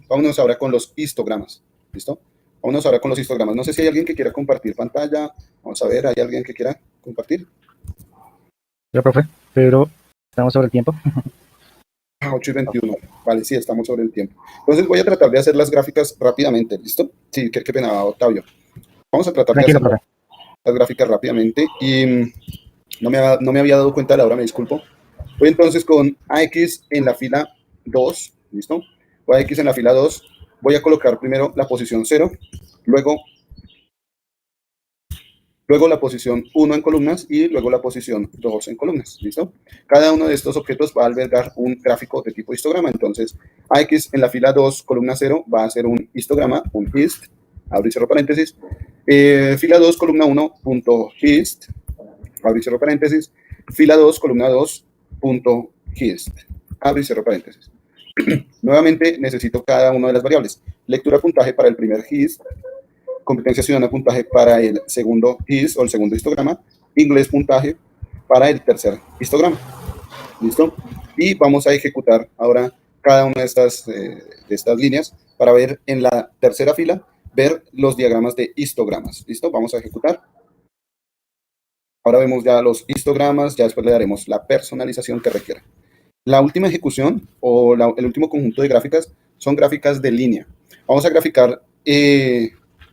vámonos ahora con los histogramas. ¿Listo? Vámonos ahora con los histogramas. No sé si hay alguien que quiera compartir pantalla. Vamos a ver, ¿hay alguien que quiera compartir? Ya, profe, pero estamos sobre el tiempo. 8:21. Vale, sí, estamos sobre el tiempo. Entonces voy a tratar de hacer las gráficas rápidamente. ¿Listo? Sí, qué pena, Octavio. Vamos a tratar Tranquilo, de hacer las gráficas rápidamente. Y no me había dado cuenta de la hora, me disculpo. Voy entonces con AX en la fila 2. ¿Listo? Voy a X en la fila 2. Voy a colocar primero la posición 0, luego la posición 1 en columnas y luego la posición 2 en columnas, ¿listo? Cada uno de estos objetos va a albergar un gráfico de tipo histograma. Entonces, AX en la fila 2, columna 0, va a ser un histograma, un hist, abro y cierro paréntesis. Fila 2, columna 1, punto hist, abro y cierro paréntesis. Fila 2, columna 2, punto hist, abro y cierro paréntesis. Nuevamente necesito cada una de las variables. Lectura puntaje para el primer hist, competencia ciudadana puntaje para el segundo hist o el segundo histograma, inglés puntaje para el tercer histograma. ¿Listo? Y vamos a ejecutar ahora cada una de estas líneas para ver en la tercera fila, ver los diagramas de histogramas. ¿Listo? Vamos a ejecutar. Ahora vemos ya los histogramas, ya después le daremos la personalización que requiera. La última ejecución o el último conjunto de gráficas son gráficas de línea. Vamos a graficar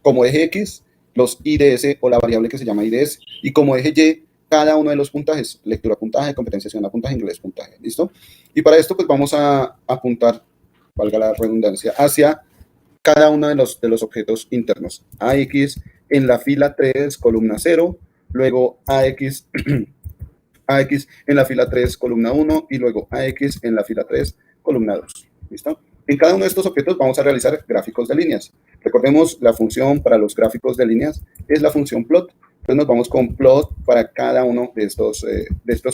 como eje X los IDS o la variable que se llama IDS y como eje Y cada uno de los puntajes, lectura puntaje, competencia ciudadana puntaje, inglés puntaje, ¿listo? Y para esto pues vamos a apuntar, valga la redundancia, hacia cada uno de los objetos internos. AX en la fila 3, columna 0, luego AX AX en la fila 3, columna 1, y luego AX en la fila 3, columna 2. ¿Listo? En cada uno de estos objetos vamos a realizar gráficos de líneas. Recordemos, la función para los gráficos de líneas es la función plot. Entonces nos vamos con plot para cada uno de estos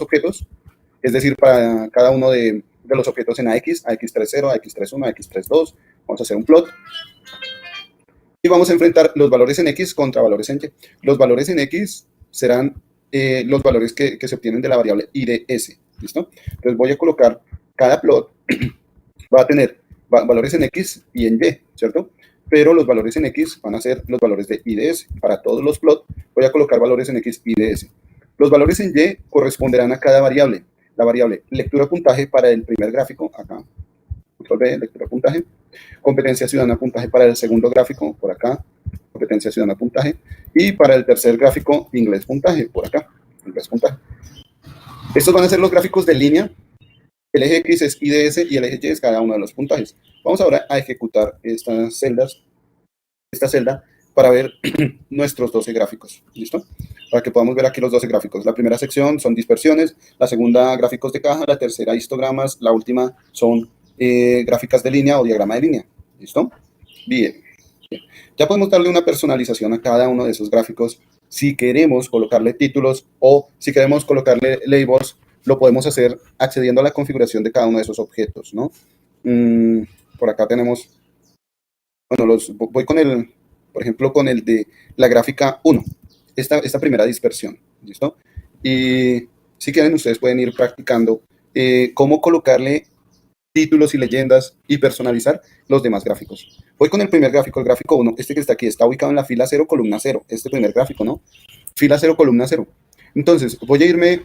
objetos, es decir, para cada uno de los objetos en AX, AX30, AX31, AX32, vamos a hacer un plot. Y vamos a enfrentar los valores en X contra valores en Y. Los valores en X serán los valores que se obtienen de la variable IDS, ¿listo? Entonces voy a colocar, cada plot va a tener valores en X y en Y, ¿cierto? Pero los valores en X van a ser los valores de IDS. Para todos los plots voy a colocar valores en X y IDS. Los valores en Y corresponderán a cada variable. La variable lectura puntaje para el primer gráfico, acá, control B, lectura puntaje. Competencia ciudadana puntaje para el segundo gráfico, por acá, competencia ciudadana puntaje. Y para el tercer gráfico, inglés puntaje, por acá, inglés puntaje. Estos van a ser los gráficos de línea. El eje X es IDS y el eje Y es cada uno de los puntajes. Vamos ahora a ejecutar esta celda para ver nuestros 12 gráficos. ¿Listo? Para que podamos ver aquí los 12 gráficos. La primera sección son dispersiones, la segunda gráficos de caja, la tercera histogramas, la última son gráficas de línea o diagrama de línea. ¿Listo? Bien. Ya podemos darle una personalización a cada uno de esos gráficos. Si queremos colocarle títulos o si queremos colocarle labels, lo podemos hacer accediendo a la configuración de cada uno de esos objetos, ¿no? Por acá tenemos, bueno, voy con el, por ejemplo, con el de la gráfica 1, esta primera dispersión, ¿listo? Y si quieren, ustedes pueden ir practicando cómo colocarle títulos y leyendas y personalizar los demás gráficos. Voy con el primer gráfico, el gráfico 1, este que está aquí, está ubicado en la fila 0, columna 0, este primer gráfico, ¿no? Fila 0, columna 0. Entonces, voy a irme,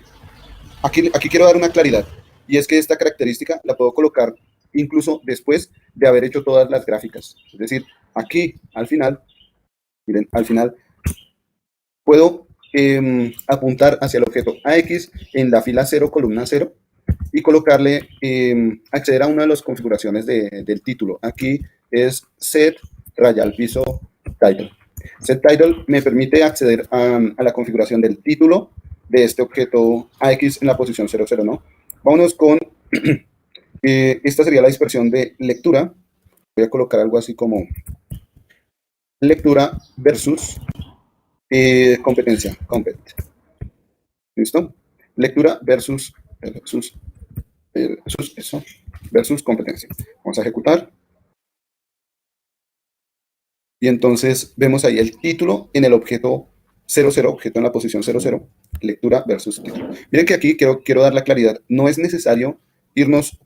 aquí quiero dar una claridad, y es que esta característica la puedo colocar incluso después de haber hecho todas las gráficas. Es decir, aquí, al final, miren, al final, puedo apuntar hacia el objeto AX en la fila 0, columna 0, y colocarle, acceder a una de las configuraciones del título. Aquí es set raya al piso title. Set title me permite acceder a la configuración del título de este objeto AX en la posición 00, ¿no? Vámonos con, esta sería la dispersión de lectura. Voy a colocar algo así como lectura versus competencia, compet. ¿Listo? Lectura versus versus competencia. Vamos a ejecutar. Y entonces vemos ahí el título en el objeto 00, objeto en la posición 00, lectura versus título. Miren que aquí quiero dar la claridad. No es necesario irnos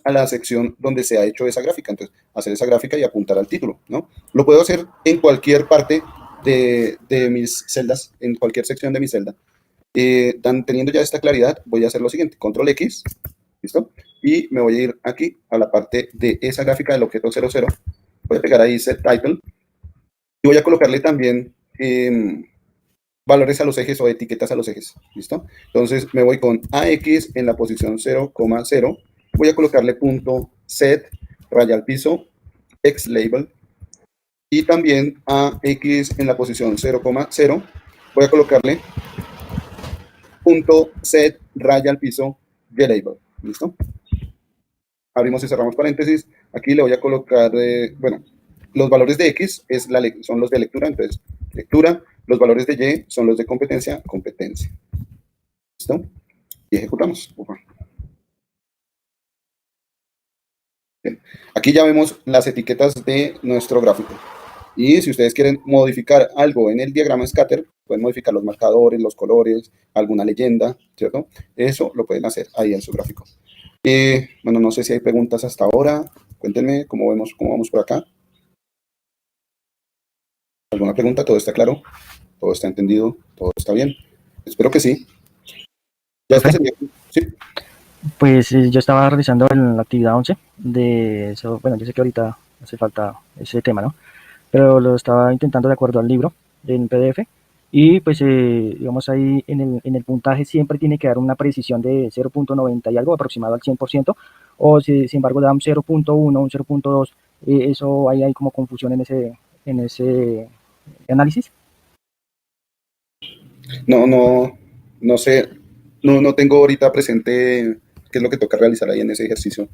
a la sección donde se ha hecho esa gráfica. Entonces, hacer esa gráfica y apuntar al título, ¿no? Lo puedo hacer en cualquier parte de mis celdas, en cualquier sección de mi celda. Teniendo ya esta claridad, voy a hacer lo siguiente. Control X, ¿listo? Y me voy a ir aquí a la parte de esa gráfica del objeto 00. Voy a pegar ahí set title y voy a colocarle también valores a los ejes o etiquetas a los ejes, ¿listo? Entonces me voy con AX en la posición 0,0, voy a colocarle punto set raya al piso X label y también AX en la posición 0,0 voy a colocarle punto set raya al piso Y label, ¿listo? Abrimos y cerramos paréntesis. Aquí le voy a colocar, bueno, los valores de X son los de lectura, entonces lectura. Los valores de Y son los de competencia, competencia. ¿Listo? Y ejecutamos. Bien. Aquí ya vemos las etiquetas de nuestro gráfico. Y si ustedes quieren modificar algo en el diagrama scatter, pueden modificar los marcadores, los colores, alguna leyenda, ¿cierto? Eso lo pueden hacer ahí en su gráfico. Bueno, no sé si hay preguntas hasta ahora. Cuéntenme cómo vamos por acá. ¿Alguna pregunta? ¿Todo está claro? ¿Todo está entendido? ¿Todo está bien? Espero que sí. Ya está, sería. Sí. Pues yo estaba realizando la actividad 11 de eso. Bueno, yo sé que ahorita hace falta ese tema, ¿no? Pero lo estaba intentando de acuerdo al libro en PDF. Y pues, digamos ahí en el puntaje siempre tiene que dar una precisión de 0.90 y algo aproximado al 100%. O si, sin embargo, da un 0.1, un 0.2, eso ahí hay como confusión en ese análisis. No sé, no tengo ahorita presente qué es lo que toca realizar ahí en ese ejercicio.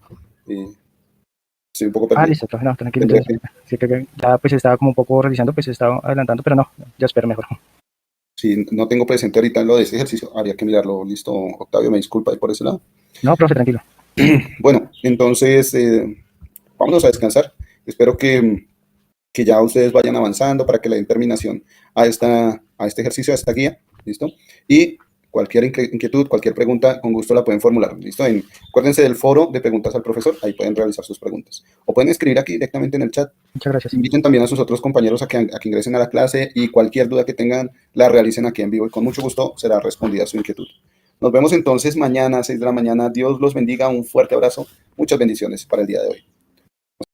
Estoy un poco Ah, perdido. listo, profe, no, tranquilo, Tendría entonces, que, sí que ya pues estaba como un poco revisando, pues estaba adelantando, pero no, ya espero mejor. si no tengo presente ahorita lo de ese ejercicio, habría que mirarlo. Listo, Octavio, me disculpa ahí por ese lado. No, profe, tranquilo. Bueno, entonces, vámonos a descansar. Espero que ya ustedes vayan avanzando para que le den terminación a este ejercicio, a esta guía, ¿listo? Y cualquier inquietud, cualquier pregunta, con gusto la pueden formular, ¿listo? Acuérdense del foro de preguntas al profesor, ahí pueden realizar sus preguntas. O pueden escribir aquí directamente en el chat. Muchas gracias. Inviten también a sus otros compañeros a que ingresen a la clase y cualquier duda que tengan la realicen aquí en vivo y con mucho gusto será respondida su inquietud. Nos vemos entonces mañana a 6 de la mañana. Dios los bendiga, un fuerte abrazo, muchas bendiciones para el día de hoy.